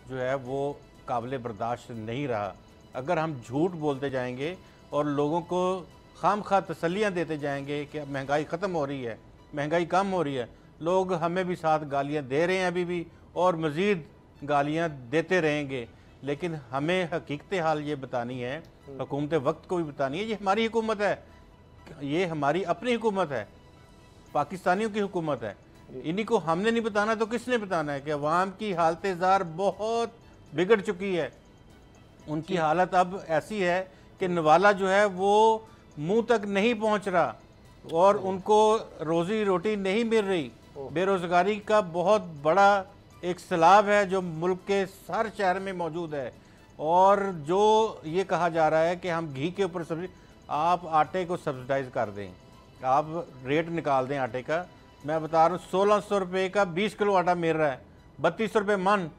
जो है वो काबिल बर्दाश्त नहीं रहा। अगर हम झूठ बोलते जाएंगे और लोगों को खामखा तसल्लियाँ देते जाएंगे कि महंगाई ख़त्म हो रही है, महंगाई कम हो रही है, लोग हमें भी साथ गालियाँ दे रहे हैं अभी भी और मज़ीद गालियाँ देते रहेंगे, लेकिन हमें हकीकत हाल ये बतानी है, हुकूमत वक्त को भी बतानी है। ये हमारी हुकूमत है, ये हमारी अपनी हुकूमत है, पाकिस्तानियों की हुकूमत है, इन्हीं को हमने नहीं बताना तो किसने बताना है कि अवाम की हालत ज़ार बहुत बिगड़ चुकी है। उनकी हालत अब ऐसी है कि नवाला जो है वो मुंह तक नहीं पहुंच रहा और उनको रोज़ी रोटी नहीं मिल रही। बेरोज़गारी का बहुत बड़ा एक सैलाब है जो मुल्क के हर शहर में मौजूद है। और जो ये कहा जा रहा है कि हम घी के ऊपर सब्सिडी, आप आटे को सब्सिडाइज कर दें, आप रेट निकाल दें आटे का, मैं बता रहा हूँ 1600 रुपये का 20 किलो आटा मिल रहा है, 3200 रुपये मन,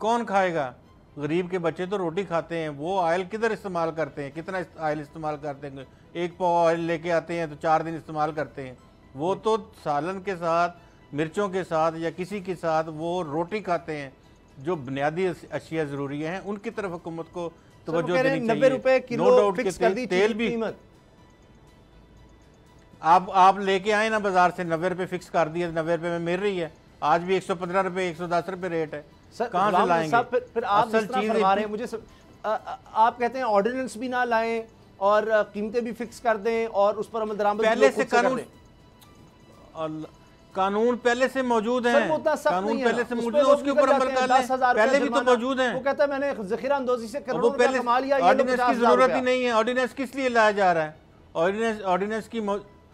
कौन खाएगा? गरीब के बच्चे तो रोटी खाते हैं, वो ऑयल किधर इस्तेमाल करते हैं, कितना ऑयल इस्तेमाल करते हैं? एक पाव ऑयल लेके आते हैं तो 4 दिन इस्तेमाल करते हैं, वो तो सालन के साथ, मिर्चों के साथ या किसी के साथ वो रोटी खाते हैं। जो बुनियादी अशिया ज़रूरी हैं उनकी तरफ हुकूमत को तवज्जो देनी चाहिए। 90 रुपये किलो फिक्स कर दी तेल भी कीमत, आप लेके आए ना बाजार से, 90 रुपये फिक्स कर दिए, 90 रुपये में मिल रही है, आज भी 115 रुपये 110 रुपये रेट है, कहाँ से लाएंगे? फिर आप जिस तरह फरमा रहे हैं, मुझे आप कहते हैं ऑर्डिनेंस भी ना लाएं और कीमतें भी फिक्स कर दें और उस पर अमल दरामद पहले से कानून पहले से मौजूद है, कानून पहले से मौजूद है, उसके ऊपर अमल कर लें, पहले भी तो मौजूद है। वो कहता है मैंने ज़ख़ीरा अंदोज़ी से वो पहले ऑर्डिनेंस की जरूरत ही नहीं है। ऑर्डिनेंस किस लिए लाया जा रहा है? ऑर्डिनेंस की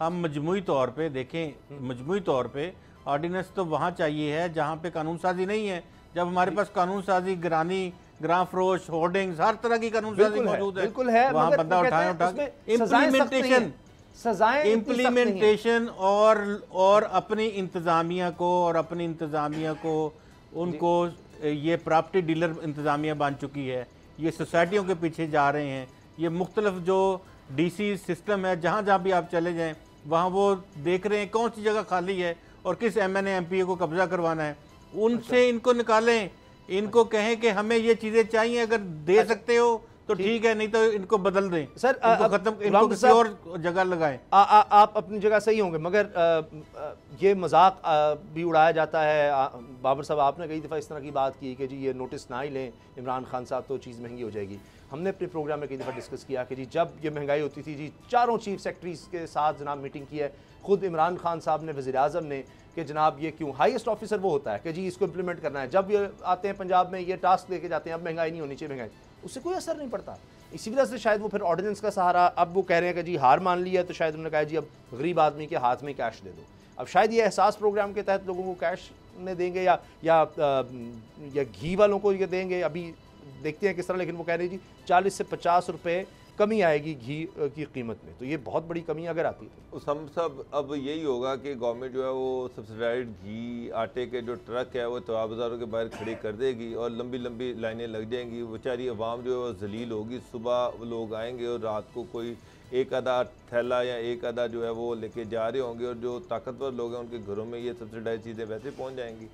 हम मजमूई तौर पे देखें, मजमूई तौर पे ऑर्डिनेंस तो वहाँ चाहिए है जहाँ पे कानून साजी नहीं है। जब हमारे पास कानून साजी, ग्रां फरोश, होर्डिंग्स, हर तरह की कानून साजी मौजूद है, वहाँ बंदा उठाए इम्प्लीमेंटेशन और अपनी इंतज़ामिया को उनको ये प्रॉपर्टी डीलर इंतज़ामिया बन चुकी है, ये सोसाइटियों के पीछे जा रहे हैं। ये मुख्तलिफ जो डीसी सिस्टम है, जहाँ जहाँ भी आप चले जाएं वहाँ वो देख रहे हैं कौन सी जगह खाली है और किस MNA MPA को कब्जा करवाना है, उनसे इनको निकालें, इनको कहें कि हमें ये चीज़ें चाहिए, अगर दे सकते हो तो ठीक है, नहीं तो इनको बदल दें सर, इनको खत्म, इनको किसी और जगह लगाएं। आप अपनी जगह सही होंगे, मगर ये मजाक भी उड़ाया जाता है। बाबर साहब, आपने कई दफ़ा इस तरह की बात की कि जी ये नोटिस ना ही लें इमरान खान साहब तो चीज़ महंगी हो जाएगी। हमने अपने प्रोग्राम में कई दफ़ा डिस्कस किया कि जी जब ये महंगाई होती थी जी, चारों चीफ सेक्रेटरीज के साथ जनाब मीटिंग की है, खुद इमरान खान साहब ने, वज़ीर आज़म ने, कि जनाब ये क्यों, हाईएस्ट ऑफिसर वो होता है कि जी इसको इम्प्लीमेंट करना है। जब ये आते हैं पंजाब में, ये टास्क लेके जाते हैं, अब महंगाई नहीं होनी चाहिए, महंगाई, उससे कोई असर नहीं पड़ता। इसी वजह से शायद वो फिर ऑर्डिनेंस का सहारा, अब वो कह रहे हैं कि जी हार मान लिया, तो शायद उन्होंने कहा जी अब गरीब आदमी के हाथ में कैश दे दो। अब शायद ये एहसास प्रोग्राम के तहत लोगों को कैश में देंगे या घी वालों को ये देंगे, अभी देखते हैं किस तरह। लेकिन वो कह रहे हैं जी 40 से 50 रुपये कमी आएगी घी की कीमत में। तो ये बहुत बड़ी कमी अगर आती है तो हम सब अब यही होगा कि गवर्नमेंट जो है वो सब्सिडाइज्ड घी आटे के जो ट्रक है वो तवा बाज़ारों के बाहर खड़े कर देगी और लंबी लंबी लाइनें लग जाएंगी। बेचारी अवाम जो है वो जलील होगी। सुबह लोग आएंगे और रात को कोई एक आधा थैला या एक आधा जो है वो लेके जा रहे होंगे और जो ताकतवर लोग हैं उनके घरों में ये सब्सिडाइज चीज़ें वैसे पहुँच जाएंगी।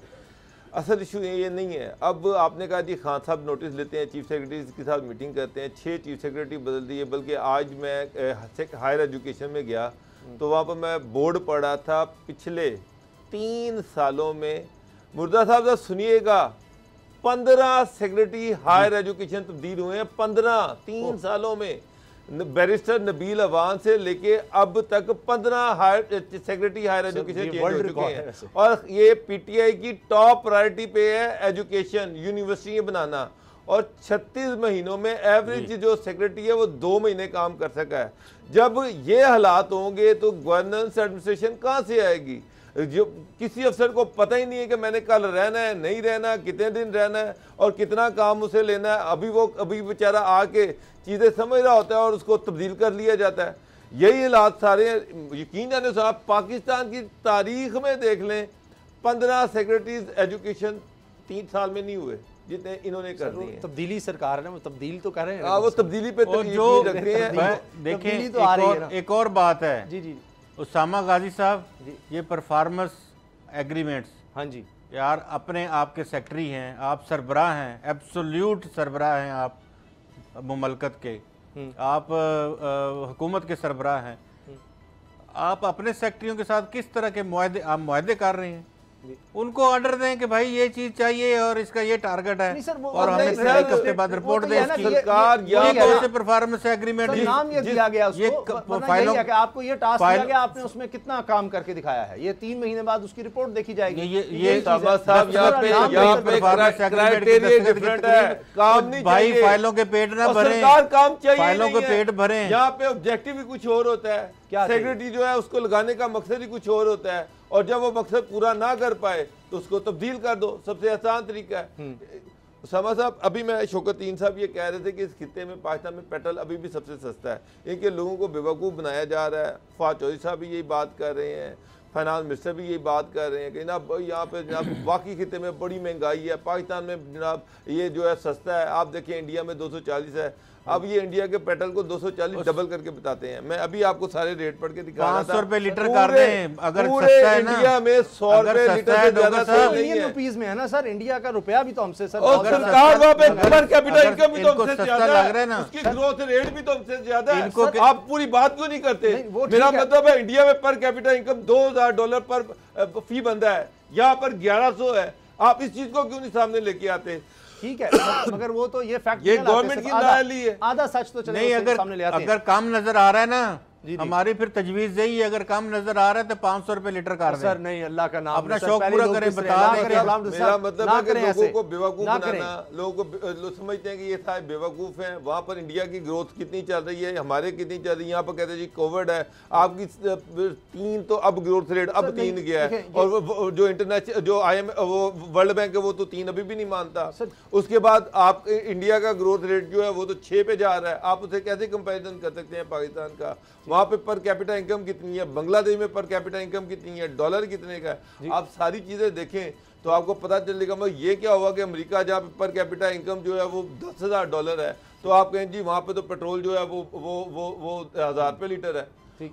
असल इशू ये नहीं है। अब आपने कहा जी खान साहब नोटिस लेते हैं, चीफ सेक्रेटरी के साथ मीटिंग करते हैं, 6 चीफ सेक्रेटरी बदल दिए। बल्कि आज मैं हायर एजुकेशन में गया तो वहाँ पर मैं बोर्ड पढ़ा था पिछले 3 सालों में, मुर्दा साहब सुनिएगा, 15 सेक्रेटरी हायर एजुकेशन तब्दील हुए हैं। 15 3 सालों में। बैरिस्टर नबील अवान से लेके अब तक 15 सेक्रेटरी हायर एजुकेशन चेंज हो चुके हैं। और ये पीटीआई की टॉप प्रायोरिटी पे है एजुकेशन, यूनिवर्सिटी बनाना। और 36 महीनों में एवरेज जो सेक्रेटरी है वो 2 महीने काम कर सका है। जब ये हालात होंगे तो गवर्नेंस एडमिनिस्ट्रेशन कहाँ से आएगी? जो किसी अफसर को पता ही नहीं है कि मैंने कल रहना है, नहीं रहना, कितने दिन रहना है और कितना काम उसे लेना है। अभी बेचारा आके चीज़ें समझ रहा होता है और उसको तब्दील कर लिया जाता है। यही हालात सारे यकीन जाने साहब पाकिस्तान की तारीख में देख लें, 15 सेक्रेटरीज एजुकेशन 3 साल में नहीं हुए जितने इन्होंने कर दिए। तब्दीली सरकार है ना, वो तब्दील तो कर रहे हैं। वो तब्दीली पे तो जो रखते हैं। देखें एक और बात है जी जी उसामा गाजी साहब, ये परफॉर्मेंस एग्रीमेंट्स, हाँ जी यार अपने आपके सेक्रेटरी हैं, आप सरबराह हैं, एब्सोल्यूट सरबराह हैं आप मुमलकत के, आप हुकूमत के सरबराह हैं। आप अपने सेक्रेटरियों के साथ किस तरह के मुआहदे कर रहे हैं? उनको ऑर्डर दें कि भाई ये चीज चाहिए और इसका ये टारगेट है और हमें 1 हफ्ते बाद रिपोर्ट दें इसकी। सरकार या परफॉर्मेंस एग्रीमेंट नाम ये दिया गया उसको, फाइलों कि आपको ये टास्क दिया गया, आपने उसमें कितना काम करके दिखाया है, ये 3 महीने बाद उसकी रिपोर्ट देखी जाएगी। ये साहब यहाँ पे क्राइटेरिया डिफरेंट है। काम नहीं भाई, फाइलों के पेट ना भरें, सरकार काम चाहिए, फाइलों के पेट भरें। यहाँ पे ऑब्जेक्टिव भी कुछ और होता है, सेक्रेटरी जो है उसको लगाने का मकसद ही कुछ और होता है और जब वो मकसद पूरा ना कर पाए तो उसको तब्दील कर दो। सबसे आसान तरीका है। उसामा साहब, अभी मैं शौकत साहब ये कह रहे थे कि इस खित्ते में पाकिस्तान में पेट्रोल अभी भी सबसे सस्ता है। इनके लोगों को बेवकूफ़ बनाया जा रहा है। फवाद चौधरी साहब भी यही बात कर रहे हैं, फाइनेंस मिनिस्टर भी यही बात कर रहे हैं कि जनाब यहाँ पे जनाब बाकी खित्ते में बड़ी महंगाई है, पाकिस्तान में जनाब ये जो है सस्ता है। आप देखिए इंडिया में 240 है, अब ये इंडिया के पेट्रोल को 240 डबल करके बताते हैं। मैं अभी आपको सारे रेट पढ़ के दिखा रहा था। 500 रुपए लीटर कर दें अगर सस्ता है ना, इंडिया में 100 रुपए लीटर से ज्यादा इंडियन रुपीस में है ना सर। इंडिया का रुपया भी तो हमसे सर, और सरकार वहाँ पे पर कैपिटा इनकम भी तो हमसे ज्यादा लग रहा है ना, उसकी ग्रोथ रेट भी तो हमसे ज्यादा है। इनको आप पूरी बात क्यों नहीं करते? मेरा मतलब है इंडिया में पर कैपिटा इनकम $2000 पर फी बंदा है, यहाँ पर 1100 है। आप इस चीज को क्यों नहीं सामने लेके आते? ठीक है, मगर वो तो ये फैक्ट ये गवर्नमेंट की नाली है। आधा सच तो नहीं, अगर काम नजर आ रहा है ना, हमारी फिर तजवीज यही है, अगर कम नजर आ रहा है तो 500 रुपए लीटर कर दें। सर नहीं, अल्लाह का नाम, अपना शौक पूरा करें, बता दें। मेरा मतलब है कि लोगों को बेवकूफ बनाना, लोगों को लोग समझते हैं कि ये सारे बेवकूफ हैं। वहाँ पर इंडिया की ग्रोथ कितनी चल रही है, हमारे कितनी चल रही है। यहाँ पर कहते हैं जी कोविड है, आपकी 3 तो अब ग्रोथ रेट अब 3 गया है और जो इंटरनेशनल जो वो वर्ल्ड बैंक है वो तो 3 अभी भी नहीं मानता। उसके बाद आप इंडिया का ग्रोथ रेट जो है वो तो 6 पे जा रहा है। आप उसे कैसे कंपेरिजन कर सकते हैं पाकिस्तान का? वहाँ पे पर कैपिटा इनकम कितनी है, बांग्लादेश में पर कैपिटा इनकम कितनी है, डॉलर कितने का है? आप सारी चीजें देखें तो आपको पता चलेगा। मतलब ये क्या हुआ कि अमेरिका जहाँ पे पर कैपिटा इनकम जो है वो $10,000 है, तो आप कहें जी वहाँ पे तो पेट्रोल जो है वो 1000 रुपए लीटर है।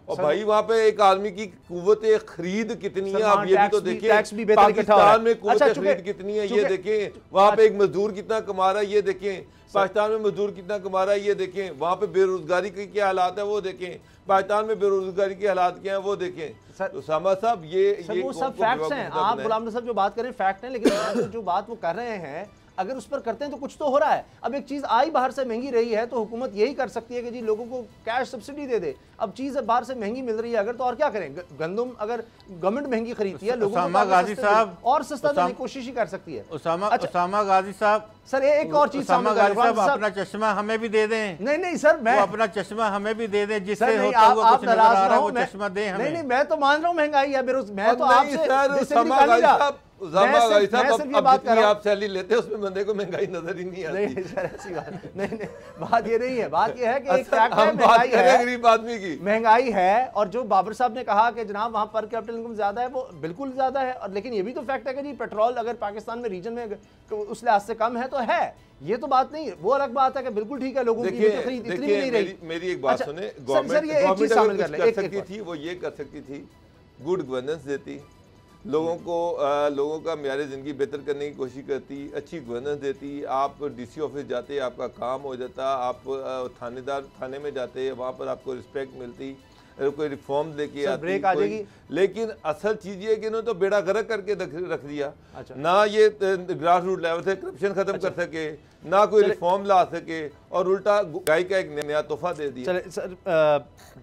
और भाई वहाँ पे एक आदमी की कुव्वत खरीद कितनी है आप ये भी तो देखें। पाकिस्तान में कुव्वत खरीद कितनी है ये देखें। वहाँ पे एक मजदूर कितना कमा रहा है ये देखें। पाकिस्तान में मजदूर कितना कमा रहा है ये देखें। वहाँ पे बेरोजगारी के क्या हालात है वो देखें। पाकिस्तान में बेरोजगारी के हालात क्या है वो देखें। उसामा साहब ये वो सब फैक्ट्स हैं। आप गुलाम नबी साहब जो बात कर रहे हैं फैक्ट है, लेकिन जो बात वो कर रहे हैं अगर उस पर करते हैं तो कुछ तो हो रहा है। अब एक चीज आई बाहर से महंगी रही है तो हुकूमत यही कर सकती है कि जी लोगों को कैश सब्सिडी दे दे। अब चीज बाहर से महंगी मिल रही है अगर, तो और क्या करें? गंदम अगर गवर्नमेंट महंगी खरीदती है, लोगों को और सस्ता देने की कोशिश ही कर सकती है। उसामा गाजी साहब, सर एक और चीज अपना चश्मा हमें भी दे दें। नहीं सर, मैं अपना चश्मा हमें भी दे दें जिससे आप नाराज ना हो। चश्मा दें हमें। नहीं मैं तो मान रहा हूँ महंगाई है, मैं तो आपसे उसामा भाई साहब, सिर्फ ये बात कर रहा हूं, आप सैलरी लेते हैं उसमें बंदे को महंगाई नजर ही नहीं आती। नहीं सर ऐसी बात नहीं, बात ये नहीं है। बात ये है कि एक फैक्ट है, हम बात महंगाई करें है, गरीब आदमी की। महंगाई है। और जो बाबर साहब ने कहा कि जनाब वहां पर कैपिटल इनकम ज्यादा है, वो बिल्कुल ज्यादा है। और लेकिन ये भी तो फैक्ट है कि जी पेट्रोल अगर पाकिस्तान में रीजन में उस लिहाज से कम है तो है, ये तो बात नहीं। वो अलग बात है कि बिल्कुल ठीक है लोगों की तो खरीद इतनी भी नहीं रही। मेरी एक बात सुने, गवर्नमेंट कर सकती थी, वो ये कर सकती थी, गुड गवर्नेंस देती, लोगों का म्यार ज़िंदगी बेहतर करने की कोशिश करती, अच्छी गवर्नेंस देती। आप डीसी ऑफिस जाते, आपका काम हो जाता, आप थाने में जाते, वहाँ पर आपको रिस्पेक्ट मिलती, कोई रिफॉर्म लेके आती, ब्रेक आ जाएगी। लेकिन असल चीज़ ये है कि इन्होंने तो बेड़ा गर्क करके रख दिया। अच्छा। ना ये ग्रास रूट लेवल से करप्शन खत्म कर सके, ना कोई रिफॉर्म ला सके, और उल्टा गाय का एक नया तोहफा दे दिया। चले सर,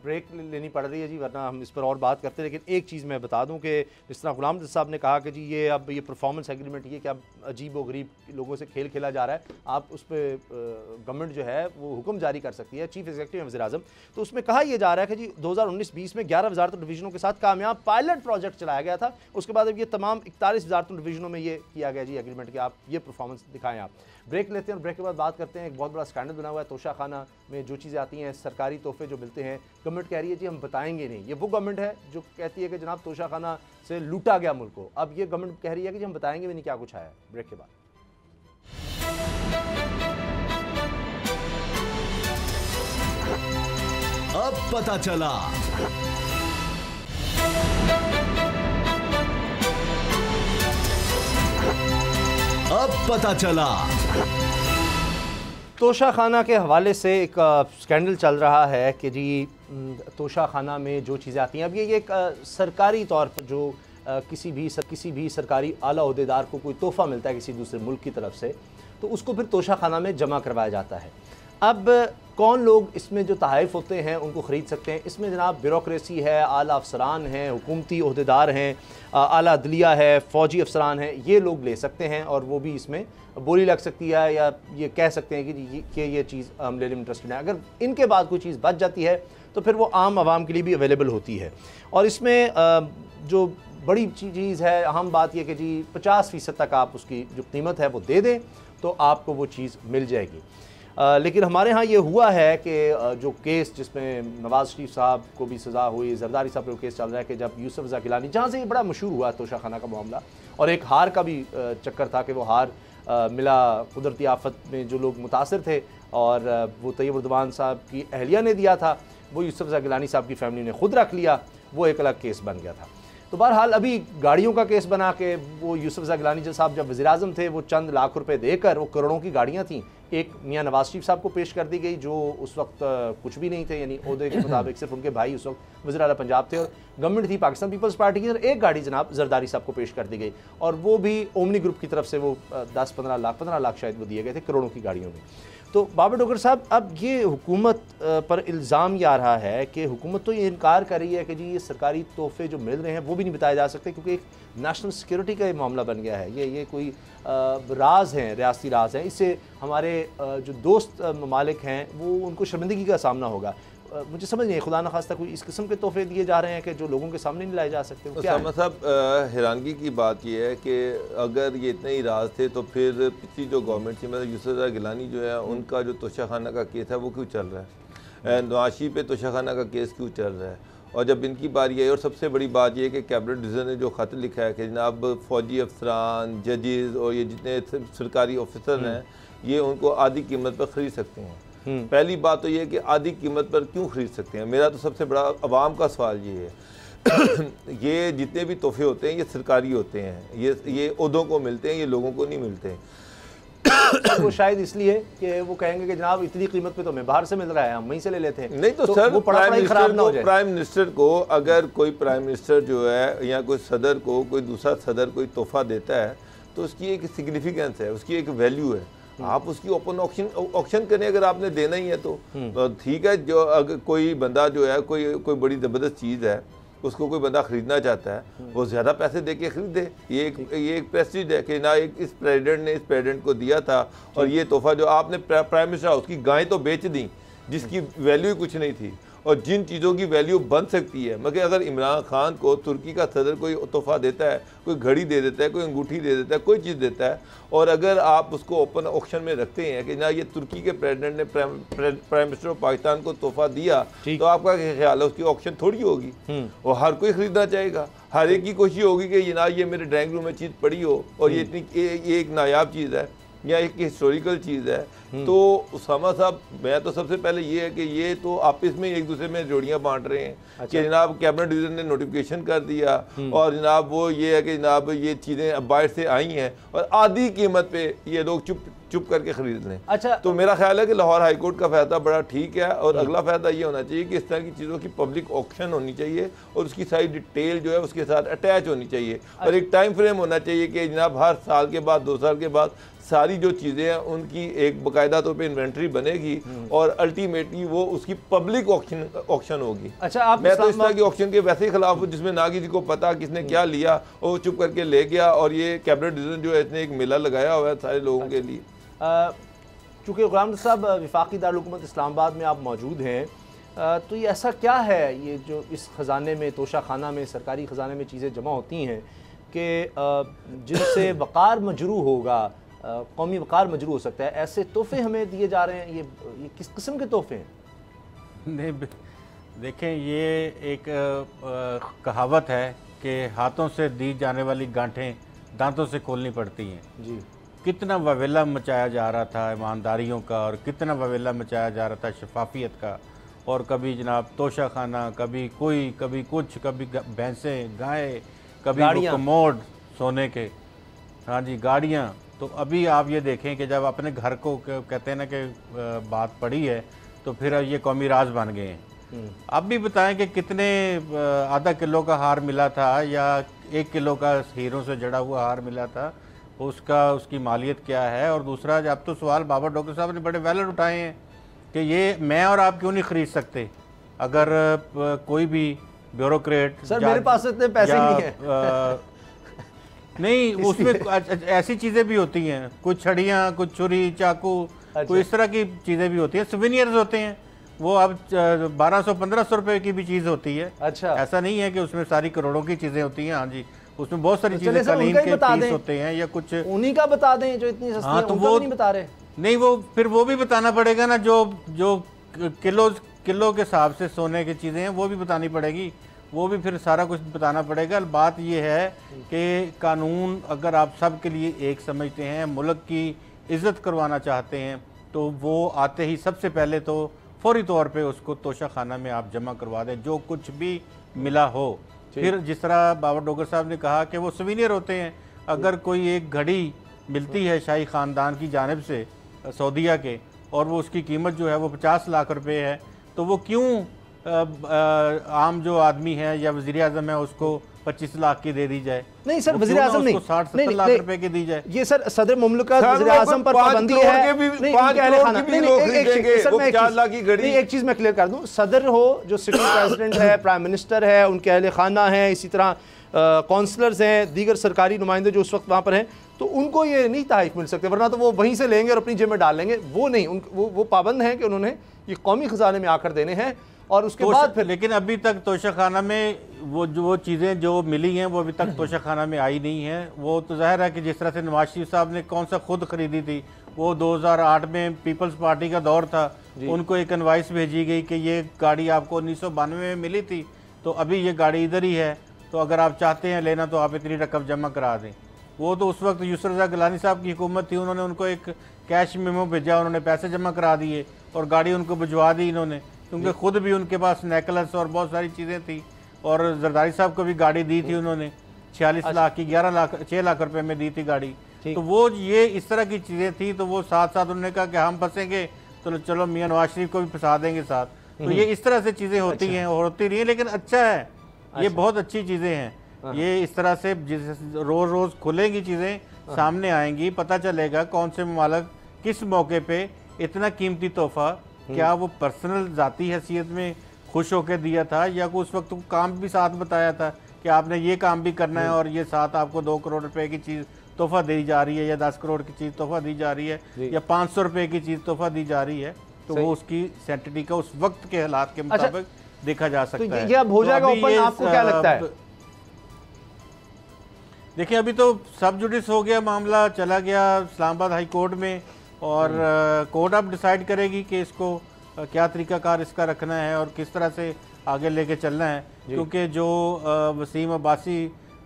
ब्रेक लेनी पड़ रही है जी, वरना हम इस पर और बात करते हैं। लेकिन एक चीज़ मैं बता दूं कि जिस तरह गुलाम साहब ने कहा कि जी ये अब ये परफॉर्मेंस एग्रीमेंट, ये क्या अजीब व गरीब लोगों से खेल खेला जा रहा है। आप उस पर गवर्नमेंट जो है वो हुक्म जारी कर सकती है, चीफ एग्जीक्यूटिव है वज़ीर-ए-आज़म। तो उसमें कहा यह जा रहा है कि जी 2019-20 में 11 वजारतों डिवीजनों के साथ कामयाब पायलट प्रोजेक्ट चलाया गया था। उसके बाद अब ये तमाम 41 वजारतों डिवीजनों में ये किया गया जी एग्रीमेंट कि आप ये परफॉर्मेंस दिखाएं। आप ब्रेक लेते हैं और ब्रेक के बाद बात करते हैं। एक बहुत बड़ा स्कैंडल बना हुआ है तोशा खाना में, जो चीज़ें आती हैं, सरकारी तोहफे जो मिलते हैं, गवर्नमेंट कह रही है जी हम बताएंगे नहीं। ये वो गवर्नमेंट है जो कहती है कि जनाब तोशा खाना से लूटा गया मुल्क को। अब ये गवर्नमेंट कह रही है कि जी हम बताएंगे भी नहीं क्या कुछ आया। ब्रेक के बाद अब पता चला। अब पता चला। तोशा खाना के हवाले से एक स्कैंडल चल रहा है कि जी तोशा खाना में जो चीज़ें आती हैं, अब ये एक सरकारी तौर पर जो किसी भी सरकारी आला ओहदेदार को कोई तोहफ़ा मिलता है किसी दूसरे मुल्क की तरफ से, तो उसको फिर तोशा खाना में जमा करवाया जाता है। अब कौन लोग इसमें जो तहाइफ होते हैं उनको ख़रीद सकते हैं? इसमें जनाब ब्यूरोक्रेसी है, आला अफसरान हैं, हुकूमती ओहदेदार हैं, आला अदलिया है, फ़ौजी अफसरान हैं, ये लोग ले सकते हैं और वो भी इसमें बोली लग सकती है या ये कह सकते हैं कि ये चीज़ हम लेने में इंटरेस्टेड है। अगर इनके बाद कोई चीज़ बच जाती है तो फिर वो आम आवाम के लिए भी अवेलेबल होती है। और इसमें जो बड़ी चीज़ है, अहम बात यह कि जी 50% तक आप उसकी जो कीमत है वो दे दें तो आपको वो चीज़ मिल जाएगी। लेकिन हमारे यहाँ ये हुआ है कि जो केस जिसमें नवाज़ शरीफ साहब को भी सज़ा हुई, जरदारी साहब पर केस चल रहा है कि जब यूसुफ रज़ा गिलानी, जहाँ से ये बड़ा मशहूर हुआ तोशा खाना का मामला, और एक हार का भी चक्कर था कि वो हार मिला कुदरती आफत में जो लोग मुतासर थे, और वो तैयब उर्दवान साहब की अहलिया ने दिया था, वो यूसुफ रज़ा गिलानी साहब की फैमिली ने खुद रख लिया, वो एक अलग केस बन गया था। तो बहरहाल अभी गाड़ियों का केस बना के वो यूसुफ रज़ा गिलानी साहब जब वज़ीर-ए-आज़म थे, वो चंद लाख रुपए देकर, वो करोड़ों की गाड़ियाँ थीं, एक मियाँ नवाज़ शरीफ साहब को पेश कर दी गई जो उस वक्त कुछ भी नहीं थे, यानी ओहदे के मुताबिक सिर्फ उनके भाई उस वक्त वज़ीर आला पंजाब थे और गवर्नमेंट थी पाकिस्तान पीपल्स पार्टी की। और एक गाड़ी जनाब जरदारी साहब को पेश कर दी गई, और वो भी ओमनी ग्रुप की तरफ से वो 15 लाख शायद वो दिए गए थे करोड़ों की गाड़ियों में। तो बाबर डोगर साहब, अब ये हुकूमत पर इल्ज़ाम ये आ रहा है कि हुकूमत तो ये इनकार कर रही है कि जी ये सरकारी तोहफे जो मिल रहे हैं वो भी नहीं बताए जा सकते, क्योंकि एक नेशनल सिक्योरिटी का ये मामला बन गया है। ये कोई राज हैं, रियासती राज हैं, इससे हमारे जो दोस्त ममालिक हैं वो उनको शर्मिंदगी का सामना होगा। मुझे समझ नहीं, खुदा न खास्ता कोई इस किस्म के तोहफे दिए जा रहे हैं कि जो लोगों के सामने नहीं लाए जा सकते। उसामा साहब, हैरानगी की बात यह है कि अगर ये इतने ही राज थे तो फिर पिछली जो गवर्नमेंट थी, मतलब यूसुफ रज़ा गिलानी जो है, उनका जो तोशा खाना का केस है वो क्यों चल रहा है? नवाज़ शरीफ पे तोशा खाना का केस क्यों चल रहा है? और जब इनकी बारी आई, और सबसे बड़ी बात यह है कि कैबिनेट डिवीज़न ने जो ख़त लिखा है कि जनाब फ़ौजी अफसरान, जजेज़ और ये जितने सरकारी ऑफिसर हैं, ये उनको आधी कीमत पर ख़रीद सकते हैं। पहली बात तो ये है कि आधी कीमत पर क्यों खरीद सकते हैं? मेरा तो सबसे बड़ा अवाम का सवाल ये है। ये जितने भी तोहफे होते हैं ये सरकारी होते हैं, ये ओहदों को मिलते हैं, ये लोगों को नहीं मिलते। वो शायद इसलिए कि वो कहेंगे कि जनाब इतनी कीमत पे तो हमें बाहर से मिल रहा है, हम वहीं से ले लेते हैं। नहीं तो सर, वो प्राइम मिनिस्टर को अगर कोई प्राइम मिनिस्टर जो है या कोई सदर को कोई दूसरा सदर कोई तोहफा देता है तो उसकी एक सिग्निफिकेंस है, उसकी एक वैल्यू है। आप उसकी ओपन ऑक्शन करें, अगर आपने देना ही है तो ठीक है। जो अगर कोई बंदा जो है कोई बड़ी ज़बरदस्त चीज़ है, उसको कोई बंदा ख़रीदना चाहता है, वो ज़्यादा पैसे दे के ख़रीदे। ये एक प्रेस्टीज है कि ना इस प्रेसिडेंट को दिया था, और ये तोहफा जो आपने प्राइम मिनिस्टर हाउस की गायें तो बेच दी जिसकी वैल्यू कुछ नहीं थी, और जिन चीज़ों की वैल्यू बन सकती है। मगर अगर इमरान खान को तुर्की का सदर कोई तोहफा देता है, कोई घड़ी दे देता है, कोई अंगूठी दे देता है, कोई चीज़ देता है, और अगर आप उसको ओपन ऑक्शन में रखते हैं कि ना ये तुर्की के प्रेसिडेंट ने प्राइम मिनिस्टर ऑफ पाकिस्तान को तोहफा दिया, तो आपका क्या ख्याल है, उसकी ऑक्शन थोड़ी होगी और हर कोई खरीदना चाहेगा। हर एक की कोशिश होगी कि ये ना ये मेरे ड्राइंग रूम में चीज़ पड़ी हो और ये इतनी ये एक नायाब चीज़ है या एक हिस्टोरिकल चीज़ है। तो उसामा साहब, मैं तो सबसे पहले ये है कि ये तो आपस में एक दूसरे में जोड़ियाँ बांट रहे हैं कि जनाब कैबिनेट डिवीजन ने नोटिफिकेशन कर दिया और जनाब वो ये है कि जनाब ये चीज़ें अब बाहर से आई हैं और आधी कीमत पे ये लोग चुप करके खरीद लें। अच्छा, तो मेरा ख्याल है कि लाहौर हाई कोर्ट का फैसला बड़ा ठीक है और अगला फैसला ये होना चाहिए कि इस तरह की चीज़ों की पब्लिक ऑक्शन होनी चाहिए और उसकी सारी डिटेल जो है उसके साथ अटैच होनी चाहिए और एक टाइम फ्रेम होना चाहिए कि जनाब हर साल के बाद 2 साल के बाद सारी जो चीज़ें हैं उनकी एक बाकायदा तौर पे इन्वेंट्री बनेगी और अल्टीमेटली वो उसकी पब्लिक ऑक्शन होगी। अच्छा, मैं तो इस तरह की ऑक्शन के वैसे ही खिलाफ हूँ जिसमें ना किसी को पता किसने क्या लिया और वो चुप करके ले गया और ये कैबिनेट डिवीजन जो है इसने एक मेला लगाया हुआ है सारे लोगों के लिए। चूँकि गुलाम साहब वफाकी दारुल हुकूमत इस्लामाबाद में आप मौजूद हैं, तो ये ऐसा क्या है ये जो इस ख़जाने में, तोशा खाना में, सरकारी ख़जाने में चीज़ें जमा होती हैं कि जिनसे वक़ार मजरू होगा, कौमी वक़ार मजरू हो सकता है, ऐसे तोहफे हमें दिए जा रहे हैं। ये किस किस्म के तोहफे हैं? नहीं, देखें, ये एक कहावत है कि हाथों से दी जाने वाली गांठें दांतों से खोलनी पड़ती हैं। जी, कितना ववेला मचाया जा रहा था ईमानदारियों का और कितना ववेला मचाया जा रहा था शफाफियत का, और कभी जनाब तोशा खाना, कभी कोई, कभी कुछ, कभी भैंसें, गाय, कभी कमोड सोने के, हाँ जी, गाड़ियाँ। तो अभी आप ये देखें कि जब अपने घर को कहते हैं ना कि बात पड़ी है तो फिर ये कौमी राज बन गए हैं। अब भी बताएं कि कितने आधा किलो का हार मिला था या 1 किलो का हीरों से जड़ा हुआ हार मिला था, उसकी मालियत क्या है। और दूसरा, अब तो सवाल बाबा डॉक्टर साहब ने बड़े वैलिड उठाए हैं कि ये मैं और आप क्यों नहीं खरीद सकते। अगर कोई भी ब्यूरोक्रेट, सर मेरे पास इतने पैसे नहीं है नहीं, उसमें ऐसी चीज़ें भी होती हैं, कुछ छड़ियाँ, कुछ छुरी, चाकू, कोई इस तरह की चीज़ें भी होती हैं, सुवेनियर्स होते हैं, वो अब 1200-1500 रुपए की भी चीज़ होती है। अच्छा, ऐसा नहीं है कि उसमें सारी करोड़ों की चीज़ें होती हैं। हाँ जी, उसमें बहुत सारी चीज़ें कालीन के पीस होते हैं या कुछ उन्हीं का बता दें जो इतनी सस्ती है, तो वो नहीं बता रहे। नहीं, वो फिर वो भी बताना पड़ेगा ना, जो किलो के हिसाब से सोने की चीज़ें हैं वो भी बतानी पड़ेगी, वो भी फिर सारा कुछ बताना पड़ेगा। बात ये है कि कानून अगर आप सब के लिए एक समझते हैं, मुल्क की इज़्ज़त करवाना चाहते हैं, तो वो आते ही सबसे पहले तो फौरी तौर पे उसको तोशा खाना में आप जमा करवा दें, जो कुछ भी मिला हो। फिर जिस तरह बाबा डोगर साहब ने कहा कि वो सुवेनियर होते हैं, अगर कोई एक घड़ी मिलती है शाही ख़ानदान की जानिब से सऊदीया के और वो उसकी कीमत जो है वो 50 लाख रुपए है, तो वो क्यों आम जो आदमी है या वज़ीर आज़म है उसको 25 लाख की दे दी जाए? नहीं सर, वज़ीर आज़म नहीं, 60-70 लाख रुपए की दी जाए। ये सर सदर मुमलिकत वज़ीर आज़म पर पाबंदी है। एक चीज़ मैं क्लियर कर दूं, सदर हो, जो सिटिंग प्रेसिडेंट है, प्राइम मिनिस्टर है, उनके अहले खाना है, इसी तरह काउंसलर्स हैं, दीगर सरकारी नुमाइंदे जो उस वक्त वहाँ पर हैं, तो उनको ये नहीं तहफ़्फ़ुज़ मिल सकते, वरना तो वो वहीं से लेंगे और अपनी जेब में डाल लेंगे। वो नहीं, वो पाबंद हैं कि उन्होंने ये कौमी ख़जाने में आकर देने हैं और उसके बाद फिर। लेकिन अभी तक तोशा खाना में वो चीज़ें जो मिली हैं वो अभी तक तोशा खाना में आई नहीं हैं। वो तो जाहिर है कि जिस तरह से नवाज शरीफ साहब ने कौन सा खुद खरीदी थी, वो 2008 में पीपल्स पार्टी का दौर था, उनको एक इनवाइस भेजी गई कि ये गाड़ी आपको 1992 में मिली थी, तो अभी ये गाड़ी इधर ही है, तो अगर आप चाहते हैं लेना तो आप इतनी रकम जमा करा दें। वो तो उस वक्त यूसुफ रज़ा गिलानी साहब की हुकूमत थी, उन्होंने उनको एक कैश मेमो भेजा, उन्होंने पैसे जमा करा दिए और गाड़ी उनको भिजवा दी इन्होंने, क्योंकि खुद भी उनके पास नेकलेस और बहुत सारी चीज़ें थी। और जरदारी साहब को भी गाड़ी दी थी उन्होंने 46 लाख की, 6 लाख रुपए में दी थी गाड़ी। तो वो ये इस तरह की चीज़ें थी, तो वो साथ साथ उन्होंने कहा कि हम फंसेंगे तो चलो मियाँ नवाज शरीफ को भी फंसा देंगे साथ। तो ये इस तरह से चीज़ें होती हैं और होती रही हैं, लेकिन अच्छा है, ये बहुत अच्छी चीज़ें हैं। ये इस तरह से रोज़ रोज़ खुलेंगी चीज़ें, सामने आएंगी, पता चलेगा कौन से ममालिक किस मौके पे इतना कीमती तोहफा, क्या वो पर्सनल ज़ाती हैसियत में खुश होकर दिया था या को उस वक्त को काम भी साथ बताया था कि आपने ये काम भी करना है और ये साथ आपको 2 करोड़ रुपए की चीज़ तोहफा दी जा रही है या 10 करोड़ की चीज़ तोहफा दी जा रही है या 500 रुपए की चीज़ तोहफा दी जा रही है। तो वो उसकी सैंक्टिटी का उस वक्त के हालात के मुताबिक देखा जा सकता है। ये अब हो जाएगा ओपन, आपको क्या लगता है? देखिए अभी तो सब जुडिस हो गया, मामला चला गया इस्लामाबाद हाई कोर्ट में और कोर्ट अब डिसाइड करेगी कि इसको क्या तरीकाकार इसका रखना है और किस तरह से आगे लेके चलना है, क्योंकि जो वसीम अब्बासी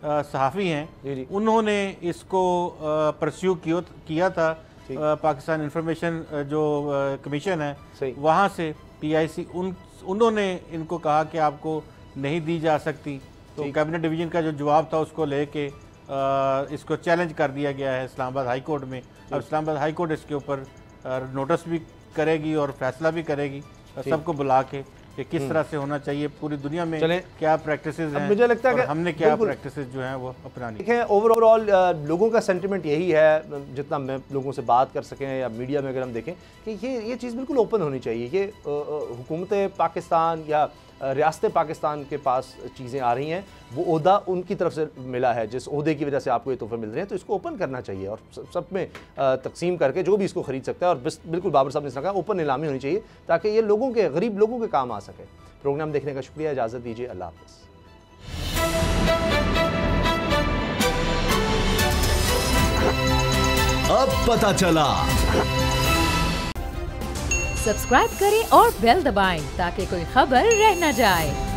सहाफ़ी हैं उन्होंने इसको परस्यू किया था पाकिस्तान इंफॉर्मेशन जो कमीशन है वहाँ से PIC उन्होंने इनको कहा कि आपको नहीं दी जा सकती, तो कैबिनेट डिवीज़न का जो जवाब था उसको लेके इसको चैलेंज कर दिया गया है इस्लामाबाद हाई कोर्ट में। अब इस्लामाबाद हाई कोर्ट इसके ऊपर नोटिस भी करेगी और फैसला भी करेगी सबको बुला के कि किस तरह से होना चाहिए, पूरी दुनिया में क्या प्रैक्टिसेस हैं, मुझे लगता है कि हमने क्या प्रैक्टिसेस जो हैं वो अपनानी है। ओवरऑल लोगों का सेंटिमेंट यही है, जितना मैं लोगों से बात कर सकें या मीडिया में अगर हम देखें कि ये चीज़ बिल्कुल ओपन होनी चाहिए। ये हुकूमत पाकिस्तान या रियासत पाकिस्तान के पास चीज़ें आ रही हैं, वो ओहदा उनकी तरफ से मिला है, जिस ओहदे की वजह से आपको ये तोहफे मिल रहे हैं, तो इसको ओपन करना चाहिए और सब में तकसीम करके जो भी इसको ख़रीद सकता है। और बिल्कुल बाबर साहब ने कहा ओपन नीलामी होनी चाहिए ताकि ये लोगों के, गरीब लोगों के काम आ सके। प्रोग्राम देखने का शुक्रिया, इजाज़त दीजिए, अल्लाह हाफ़िज़। अब पता चला। सब्सक्राइब करें और बेल दबाएं ताकि कोई खबर रह न जाए।